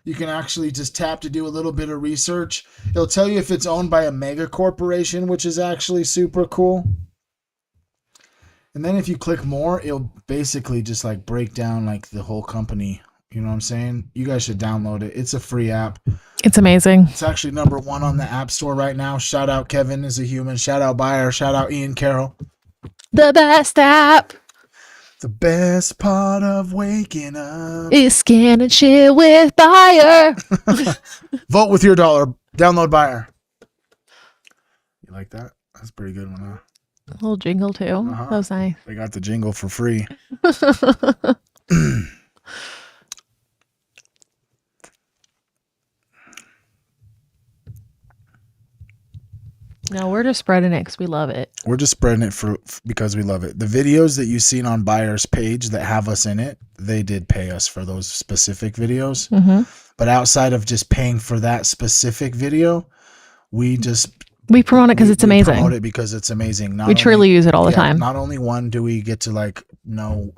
You can actually just tap to do a little bit of research. It'll tell you if it's owned by a mega corporation, which is actually super cool. And then if you click more, it'll basically just like break down like the whole company. You know what I'm saying? You guys should download it. It's a free app. It's amazing. It's actually #1 on the App Store right now. Shout out Kevin is a human. Shout out Bayer. Shout out Ian Carroll. The best app The best part of waking up is scanning shit with Bayer. Vote with your dollar. Download Bayer. You like that? That's a pretty good one, huh? A little jingle too. Uh-huh. That was nice. They got the jingle for free. No, we're just spreading it because we love it. We're just spreading it because we love it. The videos that you've seen on Bayer's page that have us in it, they did pay us for those specific videos. Mm-hmm. But outside of just paying for that specific video, we promote it because it's amazing. We promote it because it's amazing. We truly use it all the time. Not only one do we get to like know,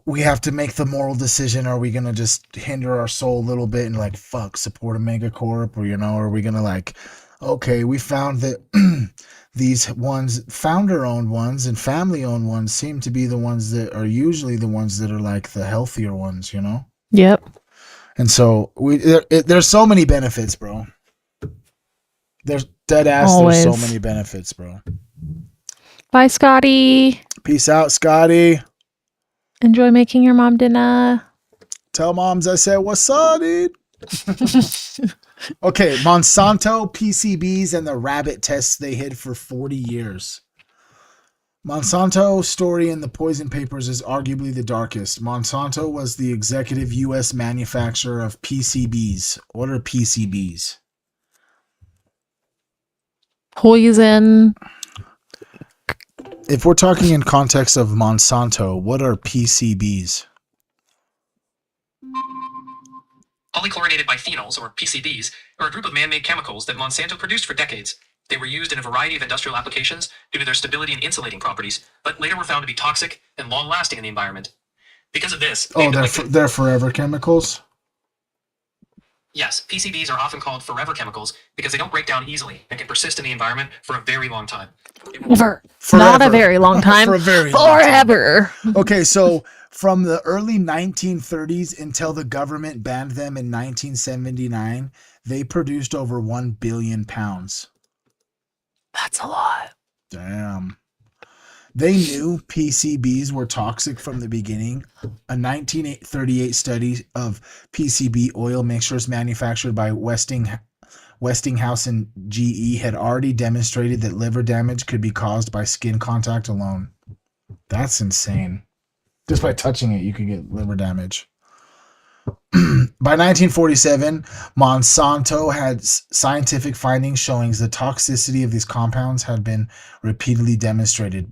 we have to make the moral decision. Are we gonna just hinder our soul a little bit and like support a megacorp, or are we gonna like, okay, we found that these ones, founder-owned ones and family-owned ones, seem to be the ones that are usually the ones that are like the healthier ones, Yep. And so there's so many benefits, bro. There's dead ass. Always. There's so many benefits, bro. Bye, Scotty. Peace out, Scotty. Enjoy making your mom dinner. Tell moms I said what's up, dude. Okay, Monsanto, PCBs, and the rabbit tests they hid for 40 years. Monsanto's story in the Poison Papers is arguably the darkest. Monsanto was the executive U.S. manufacturer of PCBs. What are PCBs? Poison. If we're talking in context of Monsanto, what are PCBs? Polychlorinated biphenyls, or PCBs, are a group of man-made chemicals that Monsanto produced for decades. They were used in a variety of industrial applications due to their stability and insulating properties, but later were found to be toxic and long-lasting in the environment. Because of this, They're forever chemicals? Yes, PCBs are often called forever chemicals because they don't break down easily and can persist in the environment for a very long time. Forever. Not a very long time. For a very long time. Forever. Okay, so from the early 1930s until the government banned them in 1979, they produced over 1 billion pounds. That's a lot. Damn. They knew PCBs were toxic from the beginning. A 1938 study of PCB oil mixtures manufactured by Westinghouse and GE had already demonstrated that liver damage could be caused by skin contact alone. That's insane. Just by touching it, you could get liver damage. By 1947, Monsanto had scientific findings showing the toxicity of these compounds had been repeatedly demonstrated.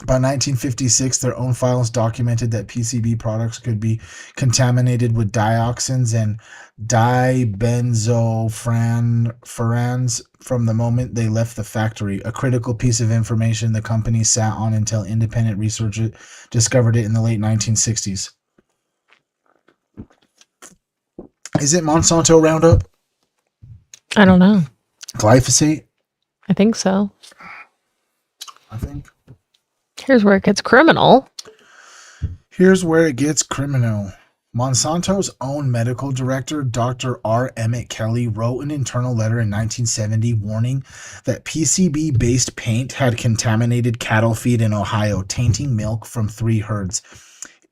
By 1956, their own files documented that PCB products could be contaminated with dioxins and dibenzofurans from the moment they left the factory, a critical piece of information the company sat on until independent researchers discovered it in the late 1960s. Is it Monsanto Roundup? I don't know. Glyphosate? I think so. I think. Here's where it gets criminal. Here's where it gets criminal. Monsanto's own medical director, Dr. R. Emmett Kelly, wrote an internal letter in 1970 warning that PCB-based paint had contaminated cattle feed in Ohio, tainting milk from 3 herds.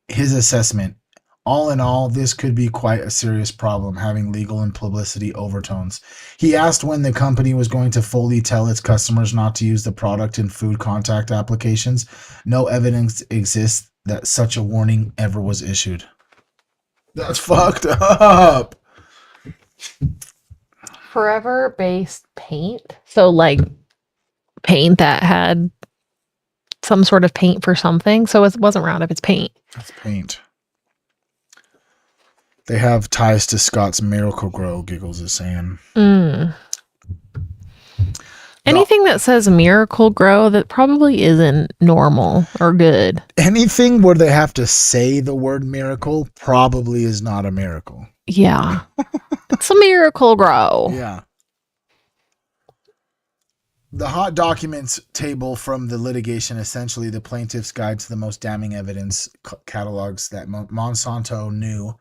His assessment, all in all, this could be quite a serious problem, having legal and publicity overtones. He asked when the company was going to fully tell its customers not to use the product in food contact applications. No evidence exists that such a warning ever was issued. That's fucked up. Forever-based paint. So, like, paint that had some sort of paint for something. So it wasn't Roundup, it's paint. That's paint. They have ties to Scott's Miracle Grow, Giggles is saying. Anything that says Miracle Grow that probably isn't normal or good. Anything where they have to say the word miracle probably is not a miracle. Yeah. It's a Miracle Grow. Yeah. The hot documents table from the litigation, essentially the plaintiff's guide to the most damning evidence, catalogs that Monsanto knew.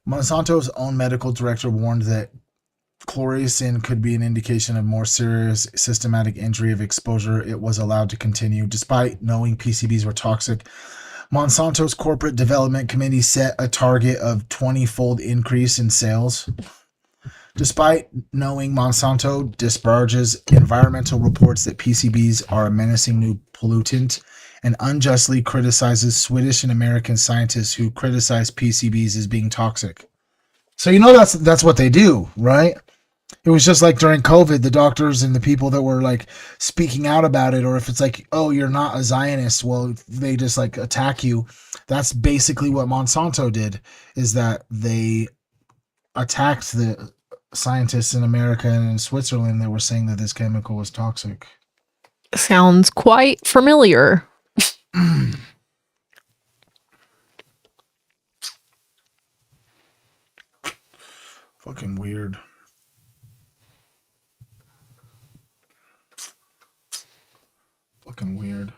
Monsanto's own medical director warned that chloramine could be an indication of more serious systematic injury if exposure it was allowed to continue. Despite knowing PCBs were toxic, Monsanto's corporate development committee set a target of 20-fold increase in sales. Despite knowing Monsanto disparages environmental reports that PCBs are a menacing new pollutant and unjustly criticizes Swedish and American scientists who criticize PCBs as being toxic. So you know that's what they do, right? It was just like during COVID, the doctors and the people that were like speaking out about it, or if it's like, oh, you're not a Zionist, well, they just like attack you. That's basically what Monsanto did, is that they attacked the scientists in America and in Switzerland that were saying that this chemical was toxic. Sounds quite familiar. Fucking weird. Fucking weird.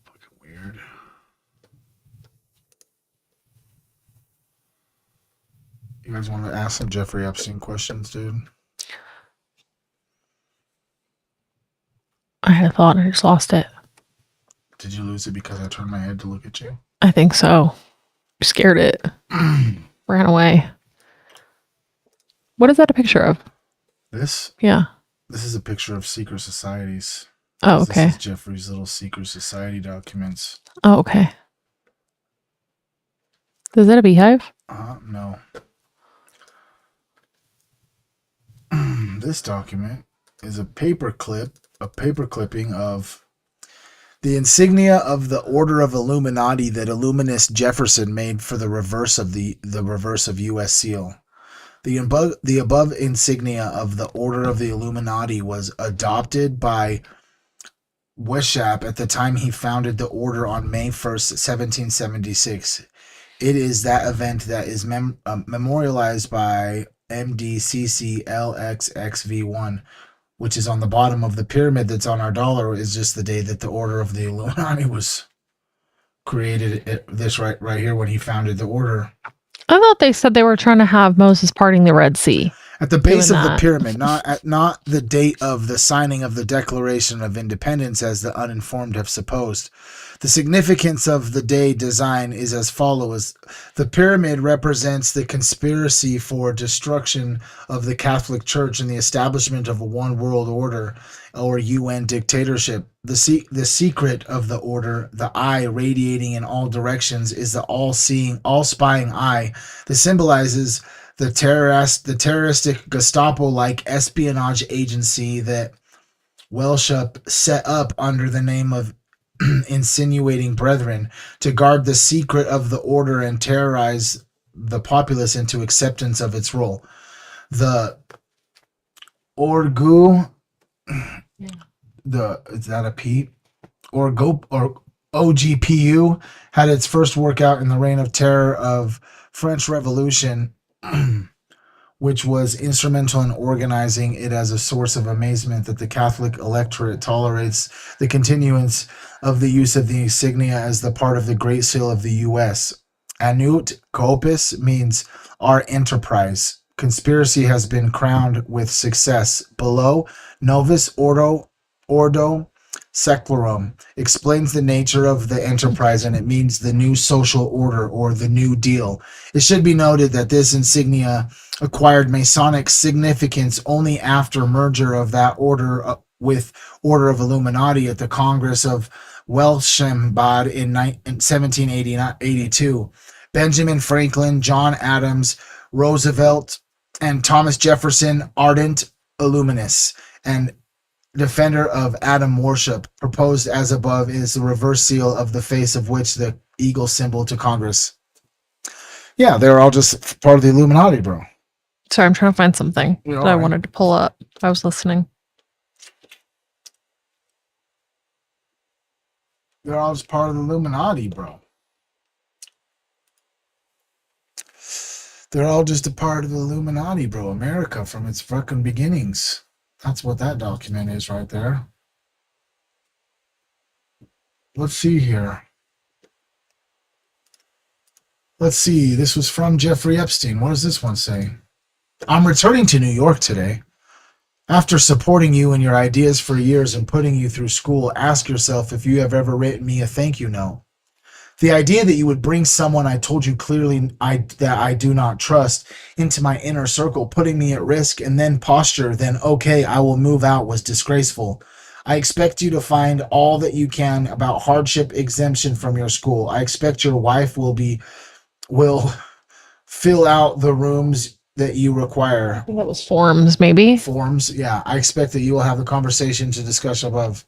Fucking weird. You guys want to ask some Jeffrey Epstein questions, dude? I had a thought and I just lost it. Did you lose it because I turned my head to look at you? I think so. Scared it. Ran away. What is that a picture of? This? Yeah. This is a picture of secret societies. Oh, okay. This is Jeffrey's little secret society documents. Oh, okay. Is that a beehive? No. This document is a paper clipping of the insignia of the Order of Illuminati that Illuminist Jefferson made for the reverse of the reverse of U.S. seal. The above insignia of the Order of the Illuminati was adopted by Weishaupt at the time he founded the order on May 1st, 1776. It is that event that is memorialized by MDCCLXXV1, which is on the bottom of the pyramid that's on our dollar, is just the day that the Order of the Illuminati was created. This right here when he founded the order. I thought they said they were trying to have Moses parting the Red Sea. At the base of the pyramid, not the date of the signing of the Declaration of Independence, as the uninformed have supposed. The significance of the day design is as follows. The pyramid represents the conspiracy for destruction of the Catholic Church and the establishment of a one world order or UN dictatorship. The secret of the order, the eye radiating in all directions, is the all-seeing, all-spying eye that symbolizes the terroristic Gestapo-like espionage agency that Welshup set up under the name of insinuating brethren to guard the secret of the order and terrorize the populace into acceptance of its role. The Orgu, is that a P? Or OGPU had its first workout in the Reign of Terror of French Revolution, which was instrumental in organizing it as a source of amazement that the Catholic electorate tolerates the continuance of the use of the insignia as the part of the Great Seal of the U.S. Anut Corpus means our enterprise. Conspiracy has been crowned with success. Below, Novus Ordo Seclorum explains the nature of the enterprise, and it means the new social order or the New Deal. It should be noted that this insignia acquired Masonic significance only after merger of that order with Order of Illuminati at the Congress of Welschenbad in 1782. Benjamin Franklin, John Adams, Roosevelt, and Thomas Jefferson, ardent Illuminists and defender of atom worship, proposed as above is the reverse seal of the face of which the eagle symbol to Congress. Yeah, they're all just part of the Illuminati, bro. Sorry, I'm trying to find something Yeah, that I alright. wanted to pull up. I was listening. They're all just part of the Illuminati, bro. They're all just a part of the Illuminati, bro. America from its fucking beginnings. That's what that document is right there. Let's see here. Let's see. This was from Jeffrey Epstein. What does this one say? I'm returning to New York today. After supporting you and your ideas for years and putting you through school, ask yourself if you have ever written me a thank you note. The idea that you would bring someone I told you clearly that I do not trust into my inner circle, putting me at risk, and then posture, then okay, I will move out, was disgraceful. I expect you to find all that you can about hardship exemption from your school. I expect your wife will fill out the rooms that you require. I think that was forms, maybe. Forms, yeah. I expect that you will have the conversation to discuss above.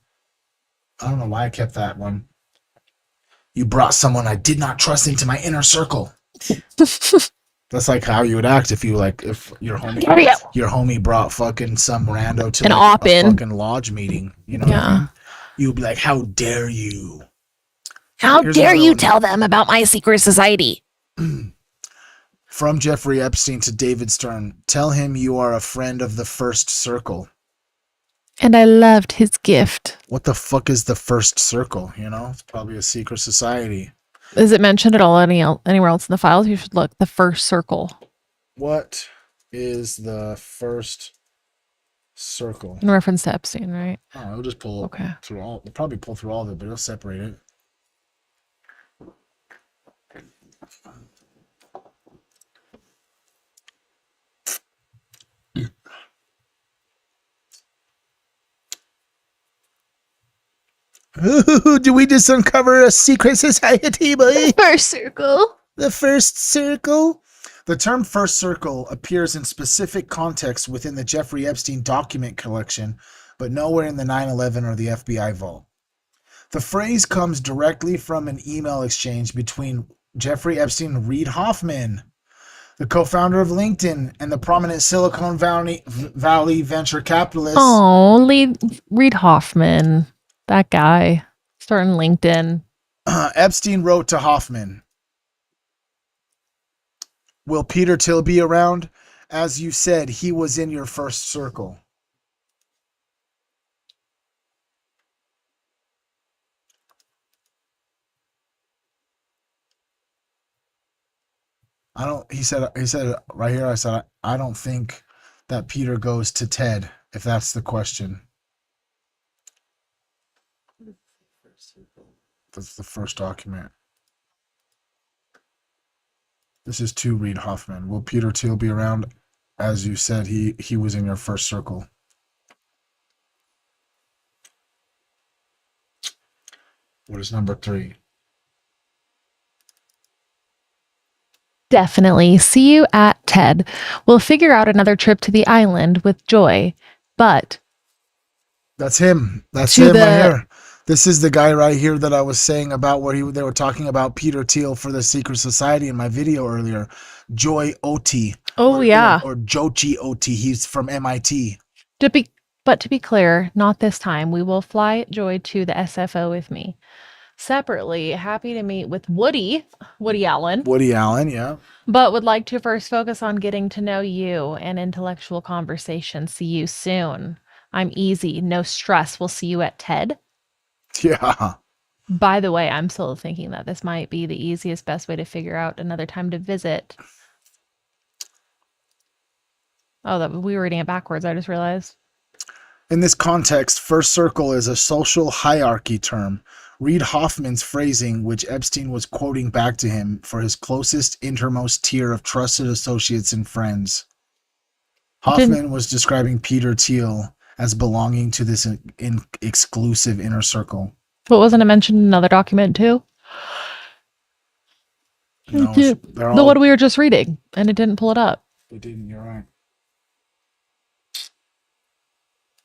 I don't know why I kept that one. You brought someone I did not trust into my inner circle. That's like how you would act if your homie brought fucking some rando to An like op-in. a fucking lodge meeting. You know what I mean? You'd be like, how dare you? How Here's dare another you one. tell them about my secret society? From Jeffrey Epstein to David Stern, tell him you are a friend of the first circle. And I loved his gift. What the fuck is the first circle? You know, it's probably a secret society. Is it mentioned at all anywhere else in the files? You should look. The first circle. What is the first circle? In reference to Epstein, right? Oh, it'll just pull through all. It'll probably pull through all of it, but it'll separate it. Ooh, do we just uncover a secret society, boy? First circle. The first circle? The term first circle appears in specific contexts within the Jeffrey Epstein document collection, but nowhere in the 9/11 or the FBI vault. The phrase comes directly from an email exchange between Jeffrey Epstein and Reid Hoffman, the co-founder of LinkedIn and the prominent Silicon Valley venture capitalist. Oh, Reid Hoffman. That guy. Starting LinkedIn. Epstein wrote to Hoffman, will Peter Thiel be around? As you said, he was in your first circle. He said right here, I don't think that Peter goes to Ted, if that's the question. That's the first document. This is to Reid Hoffman. Will Peter Thiel be around? As you said, he was in your first circle. What is number 3? Definitely. See you at TED. We'll figure out another trip to the island with Joy, but That's him. That's To him right the- here. This is the guy right here that I was saying about where they were talking about Peter Thiel for the secret society in my video earlier. Joy Oti. Oh, yeah. Or Jochi Oti. He's from MIT. To be clear, not this time. We will fly Joy to the SFO with me. Separately, happy to meet with Woody Allen, Woody Allen, yeah. but would like to first focus on getting to know you and intellectual conversation. See you soon. I'm easy, no stress. We'll see you at TED. Yeah. By the way, I'm still thinking that this might be the easiest, best way to figure out another time to visit. Oh, that we were reading it backwards. I just realized. In this context, first circle is a social hierarchy term. Reid Hoffman's phrasing, which Epstein was quoting back to him for his closest, innermost tier of trusted associates and friends. Hoffman was describing Peter Thiel as belonging to this exclusive inner circle. But wasn't it mentioned in another document too? No, The one we were just reading, and it didn't pull it up. It didn't, you're right.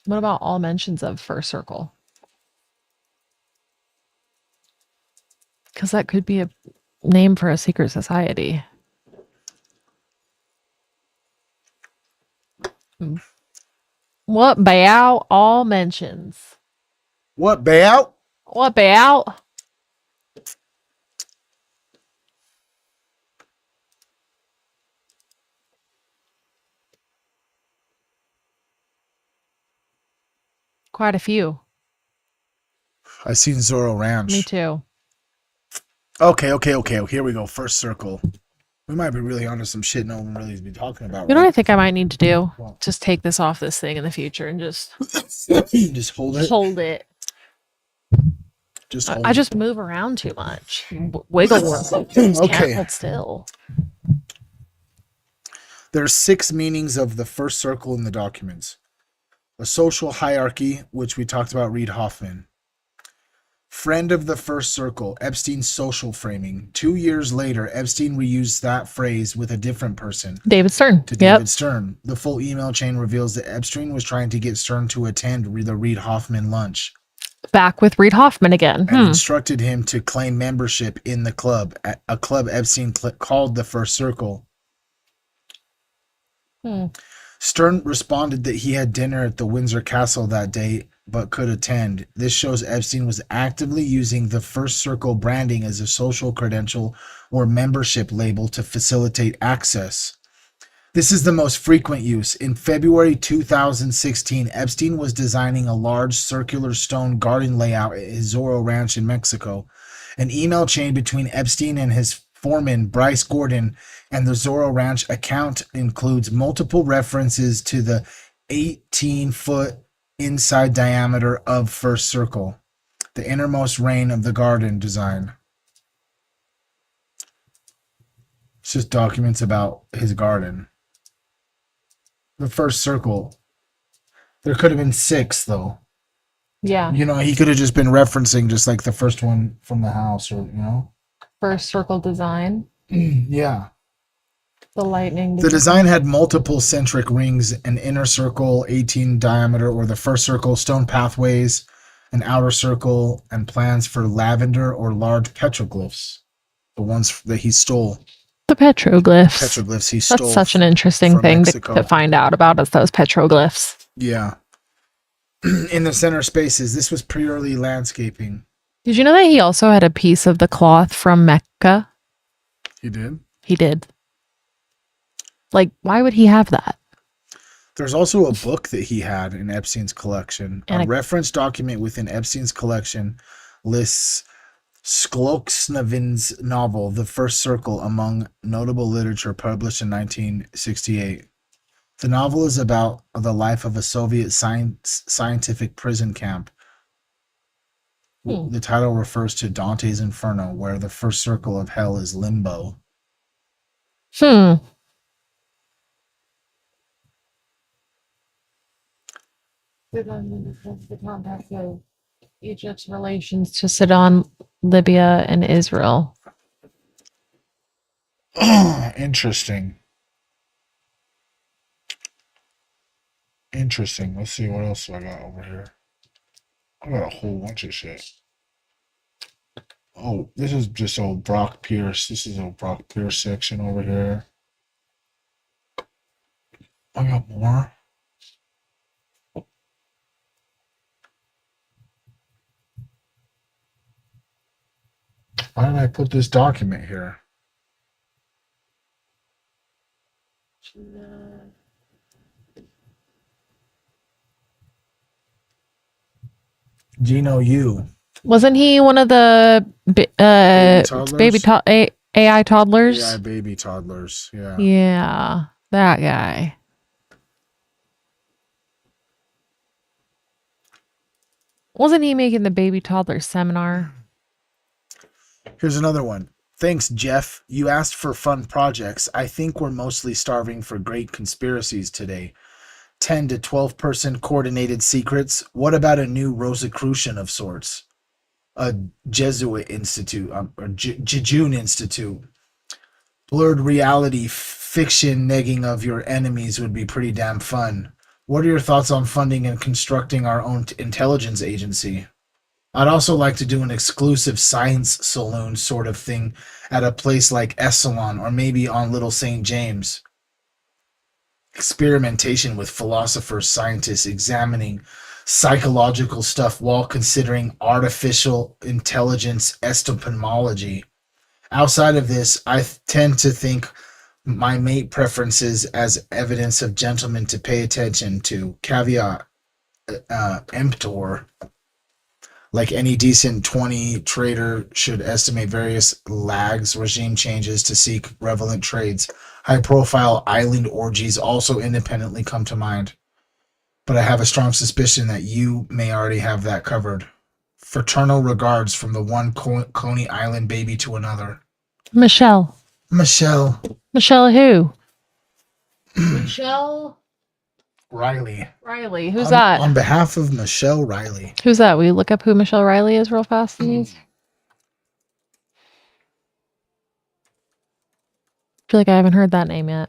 What about all mentions of first circle? Because that could be a name for a secret society. What about all mentions? What about? What about? Quite a few. I seen Zorro Ranch. Me too. Okay. Here we go. First circle. We might be really onto some shit no one really has been talking about. You know what I think I might need to do? Just take this off this thing in the future and just just hold it. Hold it. Just hold I just move around too much. Wiggle. Okay. Can't hold still. There's 6 meanings of the first circle in the documents. A social hierarchy, which we talked about, Reid Hoffman. Friend of the first circle, Epstein's social framing. 2 years later, Epstein reused that phrase with a different person. David Stern. To David Stern. The full email chain reveals that Epstein was trying to get Stern to attend the Reid Hoffman lunch. Back with Reid Hoffman again. And instructed him to claim membership in the club, a club Epstein called the First Circle. Stern responded that he had dinner at the Windsor Castle that day, but could attend. This shows Epstein was actively using the First Circle branding as a social credential or membership label to facilitate access. This is the most frequent use. In February 2016, Epstein was designing a large circular stone garden layout at his Zorro Ranch in Mexico. An email chain between Epstein and his foreman, Bryce Gordon, and the Zorro Ranch account includes multiple references to the 18-foot inside diameter of First Circle, the innermost reign of the garden design. It's just documents about his garden. The First Circle. There could have been 6, though. Yeah. You know, he could have just been referencing just like the first one from the house, or, you know? First circle design. Yeah. The lightning. The design had multiple centric rings, an inner circle, 18 diameter, or the first circle, stone pathways, an outer circle, and plans for lavender or large petroglyphs. The ones that he stole. The petroglyphs. Petroglyphs he stole. That's such an interesting thing to find out about is those petroglyphs. Yeah. In the center spaces, this was purely landscaping. Did you know that he also had a piece of the cloth from Mecca? He did? He did. Like, why would he have that? There's also a book that he had in Epstein's collection. And a reference document within Epstein's collection lists Skloksnavin's novel, The First Circle, among notable literature published in 1968. The novel is about the life of a Soviet scientific prison camp. The title refers to Dante's Inferno, where the first circle of hell is limbo. The contact of Egypt's relations to Sudan, Libya, and Israel. Interesting. Let's see what else I got over here. I got a whole bunch of shit. Oh, this is just old Brock Pierce. This is old Brock Pierce section over here. I got more. Why did I put this document here? Gino Yu. Wasn't he one of the AI toddlers? AI baby toddlers. Yeah. Yeah, that guy. Wasn't he making the baby toddler seminar? Here's another one. Thanks, Jeff. You asked for fun projects. I think we're mostly starving for great conspiracies today. 10 to 12 person coordinated secrets. What about a new Rosicrucian of sorts? A Jesuit Institute, or Jejun Institute. Blurred reality fiction negging of your enemies would be pretty damn fun. What are your thoughts on funding and constructing our own intelligence agency? I'd also like to do an exclusive science saloon sort of thing at a place like Essalon or maybe on Little St. James. Experimentation with philosophers, scientists examining psychological stuff while considering artificial intelligence epistemology. Outside of this, I tend to think my mate preferences as evidence of gentlemen to pay attention to. Caveat emptor. Like any decent 20 trader should estimate various lags, regime changes to seek relevant trades. High-profile island orgies also independently come to mind. But I have a strong suspicion that you may already have that covered. Fraternal regards from the one Coney Island baby to another. Michelle. Michelle who? Michelle Riley. Who's that? On behalf of Michelle Riley. Who's that? Will you look up who Michelle Riley is real fast, please? I feel like I haven't heard that name yet.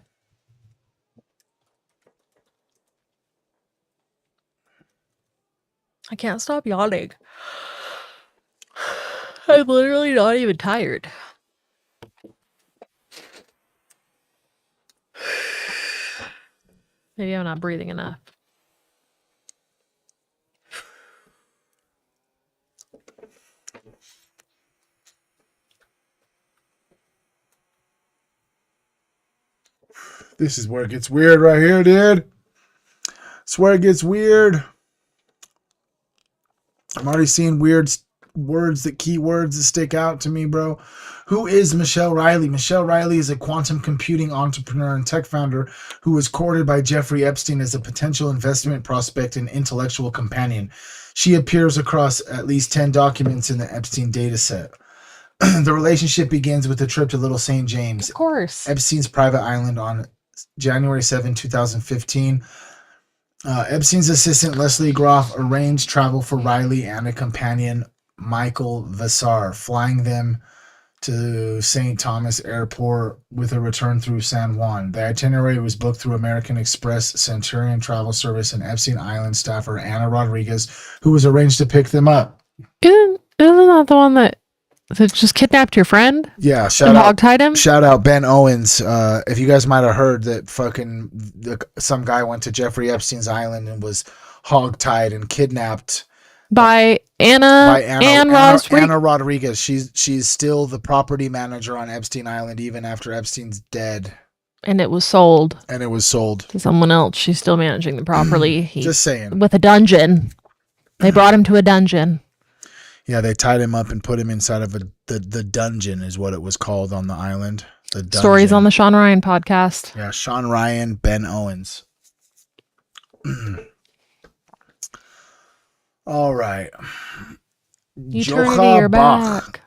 I can't stop yawning. I'm literally not even tired. Maybe I'm not breathing enough. This is where it gets weird right here, dude. It's where it gets weird. I'm already seeing weird words, keywords that stick out to me, bro. Who is Michelle Riley? Michelle Riley is a quantum computing entrepreneur and tech founder who was courted by Jeffrey Epstein as a potential investment prospect and intellectual companion. She appears across at least 10 documents in the Epstein dataset. The relationship begins with a trip to Little St. James, of course, Epstein's private island, on January 7, 2015. Epstein's assistant Leslie Groff arranged travel for Riley and a companion, Michael Vassar, flying them to St. Thomas Airport with a return through San Juan. The itinerary was booked through American Express Centurion Travel Service and Epstein Island staffer Anna Rodriguez, who was arranged to pick them up. Isn't that the one that just kidnapped your friend? Yeah, hogtied him. Shout out Ben Owens. If you guys might have heard that some guy went to Jeffrey Epstein's island and was hogtied and kidnapped by Anna Rodriguez. She's still the property manager on Epstein Island even after Epstein's dead. And it was sold. To someone else. She's still managing the property. Just saying. With a dungeon. They brought him to a dungeon. Yeah, they tied him up and put him inside of the dungeon is what it was called on the island. The dungeon. Stories on the Sean Ryan podcast. Yeah, Sean Ryan, Ben Owens. All right. Eternity, you're back.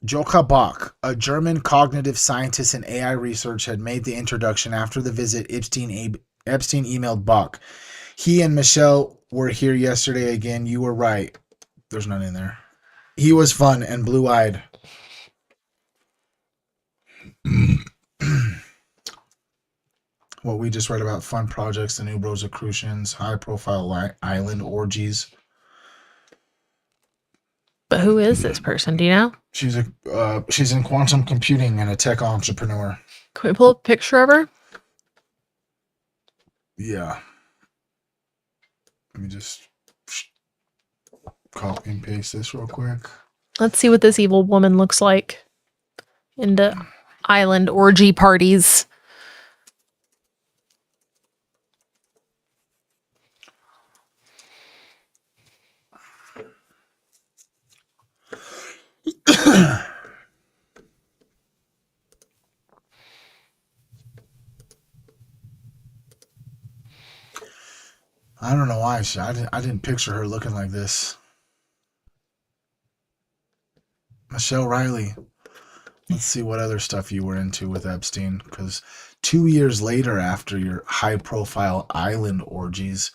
Joka Bach, a German cognitive scientist and AI researcher, had made the introduction after the visit Epstein emailed Bach. He and Michelle were here yesterday again. You were right. There's none in there. He was fun and blue-eyed. What we just read about fun projects, the new Rosicrucians, high-profile island orgies. But who is this person? Do you know? She's in quantum computing and a tech entrepreneur. Can we pull a picture of her? Yeah. Let me just copy and paste this real quick. Let's see what this evil woman looks like. Into island orgy parties. I don't know why I didn't picture her looking like this. Michelle Riley. Let's see what other stuff you were into with Epstein, because 2 years later, after your high-profile island orgies,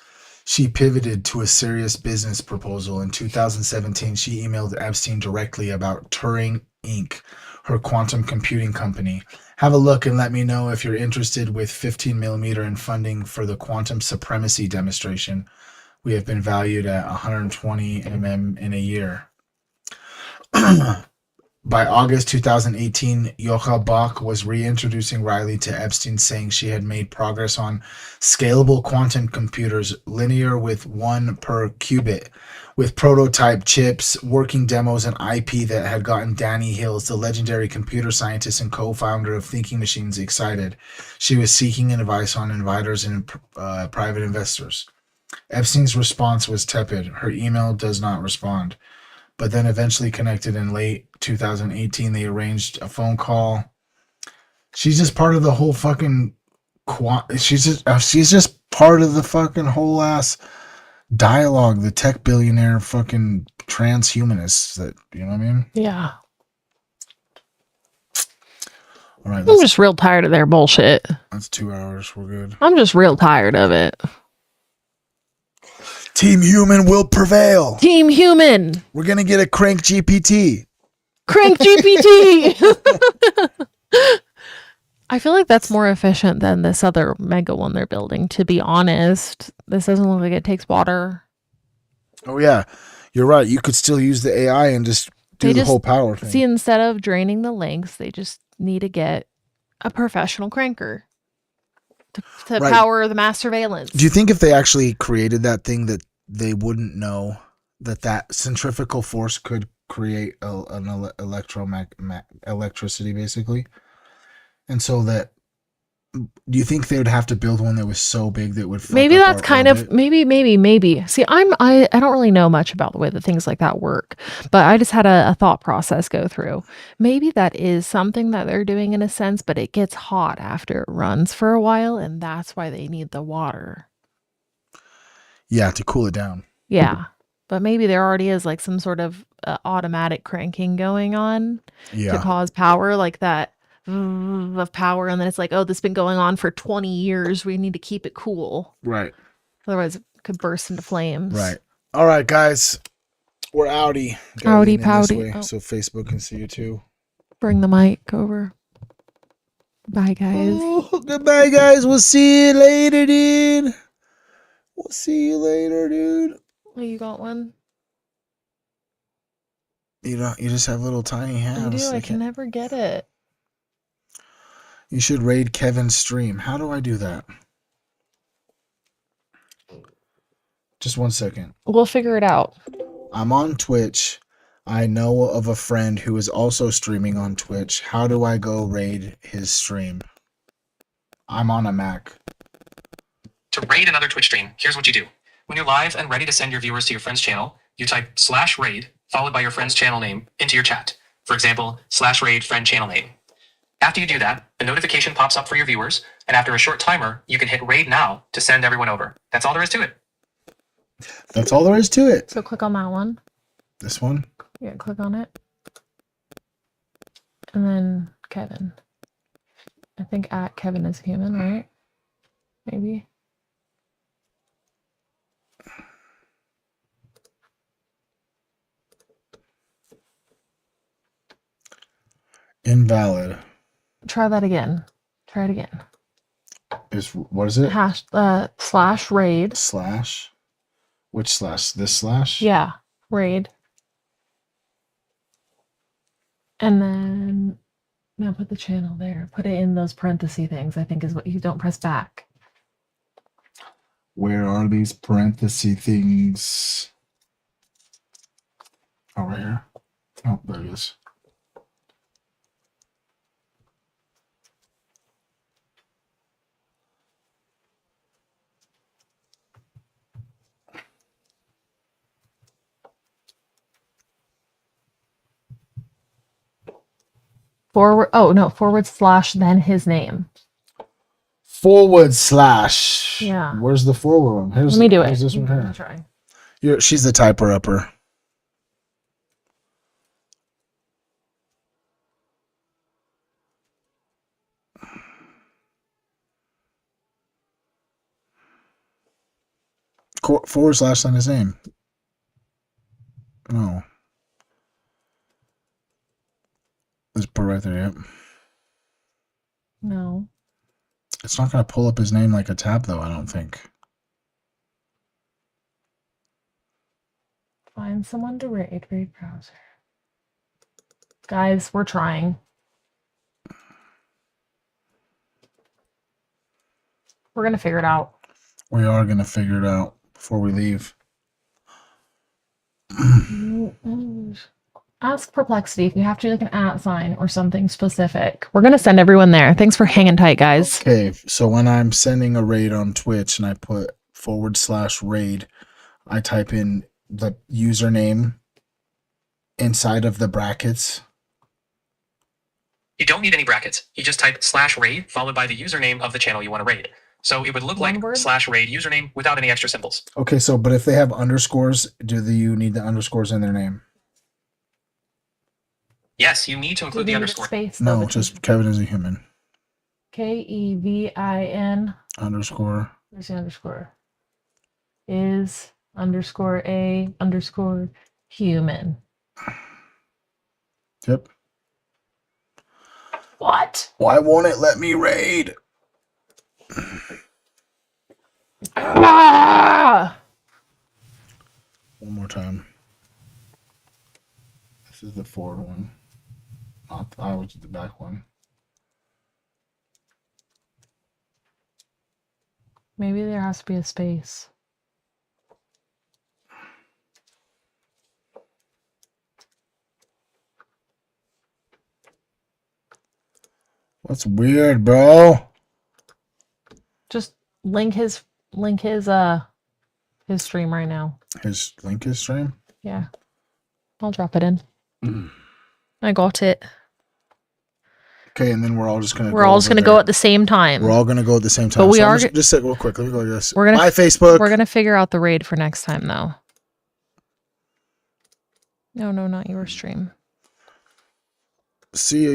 she pivoted to a serious business proposal. In 2017, she emailed Epstein directly about Turing Inc., her quantum computing company. Have a look and let me know if you're interested with 15 millimeter in funding for the quantum supremacy demonstration. We have been valued at 120 in a year. By August 2018, Yocha Bach was reintroducing Riley to Epstein, saying she had made progress on scalable quantum computers, linear with 1 per qubit, with prototype chips, working demos, and IP that had gotten Danny Hills, the legendary computer scientist and co-founder of Thinking Machines, excited. She was seeking advice on inviters and private investors. Epstein's response was tepid. Her email does not respond. But then eventually connected in late 2018. They arranged a phone call. She's just part of the whole fucking she's just part of the fucking whole ass dialogue, the tech billionaire fucking transhumanists that, you know what I mean? Yeah. All right, I'm just real tired of their bullshit. That's 2 hours. We're good. I'm just real tired of it. Team Human will prevail. Team Human. We're going to get a Crank GPT. Crank GPT. I feel like that's more efficient than this other mega one they're building, to be honest. This doesn't look like it takes water. Oh, yeah. You're right. You could still use the AI and just do the whole power thing. See, instead of draining the links, they just need to get a professional cranker to power the mass surveillance. Do you think if they actually created that thing that they wouldn't know that centrifugal force could create an electricity, basically? And so that, do you think they would have to build one that was so big that would fuck maybe up that's our kind orbit? of maybe. See, I don't really know much about the way that things like that work, but I just had a thought process go through. Maybe that is something that they're doing in a sense, but it gets hot after it runs for a while, and that's why they need the water. Yeah, to cool it down. Yeah, but maybe there already is like some sort of automatic cranking going on to cause power, like that of power, and then it's like, oh, this has been going on for 20 years. We need to keep it cool. Right. Otherwise it could burst into flames. Right. All right, guys. We're outie. Outie pouty. So Facebook can see you too. Bring the mic over. Bye, guys. Oh, goodbye, guys. We'll see you later, dude. We'll see you later, dude. Oh, you got one? You just have little tiny hands. I do. I can never get it. You should raid Kevin's stream. How do I do that? Just 1 second. We'll figure it out. I'm on Twitch. I know of a friend who is also streaming on Twitch. How do I go raid his stream? I'm on a Mac. To raid another Twitch stream, here's what you do. When you're live and ready to send your viewers to your friend's channel, you type /raid followed by your friend's channel name into your chat. For example, /raid friend channel name. After you do that, a notification pops up for your viewers, and after a short timer, you can hit raid now to send everyone over. That's all there is to it. That's all there is to it. So click on that one. This one? Yeah, click on it. And then Kevin. I think at Kevin is human, right? Maybe. Invalid. Try that again. Try it again. What is it? /raid. Slash? Which slash? This slash? Yeah. Raid. And then now put the channel there. Put it in those parenthesis things, I think is what you don't press back. Where are these parenthesis things? Oh, right here. Oh, there it is. Forward. Oh no, / then his name. / Yeah. Where's the forward one? Let me do it. Here's this one here. Try. She's the typer upper. / then his name. No. Let's put right there, yep. No. It's not going to pull up his name like a tab, though, I don't think. Find someone to raid browser. Guys, we're trying. We're going to figure it out. We are going to figure it out before we leave. Ask Perplexity if you have to like an @ sign or something specific. We're going to send everyone there. Thanks for hanging tight, guys. Okay, so when I'm sending a raid on Twitch and I put / raid, I type in the username inside of the brackets. You don't need any brackets. You just type /raid followed by the username of the channel you want to raid. So it would look like /raid username without any extra symbols. Okay, so but if they have underscores, you need the underscores in their name? Yes, you need to include the underscore. Space, No, just Kevin is a human. KEVIN Underscore. Where's the underscore? Is _a_ human. Yep. What? Why won't it let me raid? Ah! One more time. This is the forward one. I was the back one. Maybe there has to be a space. What's weird, bro? Just link his stream right now. His stream? Yeah. I'll drop it in. I got it. Okay, and then we're all just gonna go at the same time. We're all gonna go at the same time. But we so are just say real quick. Let me go like this. We're gonna Bye, Facebook. We're gonna figure out the raid for next time though. No, not your stream. See you.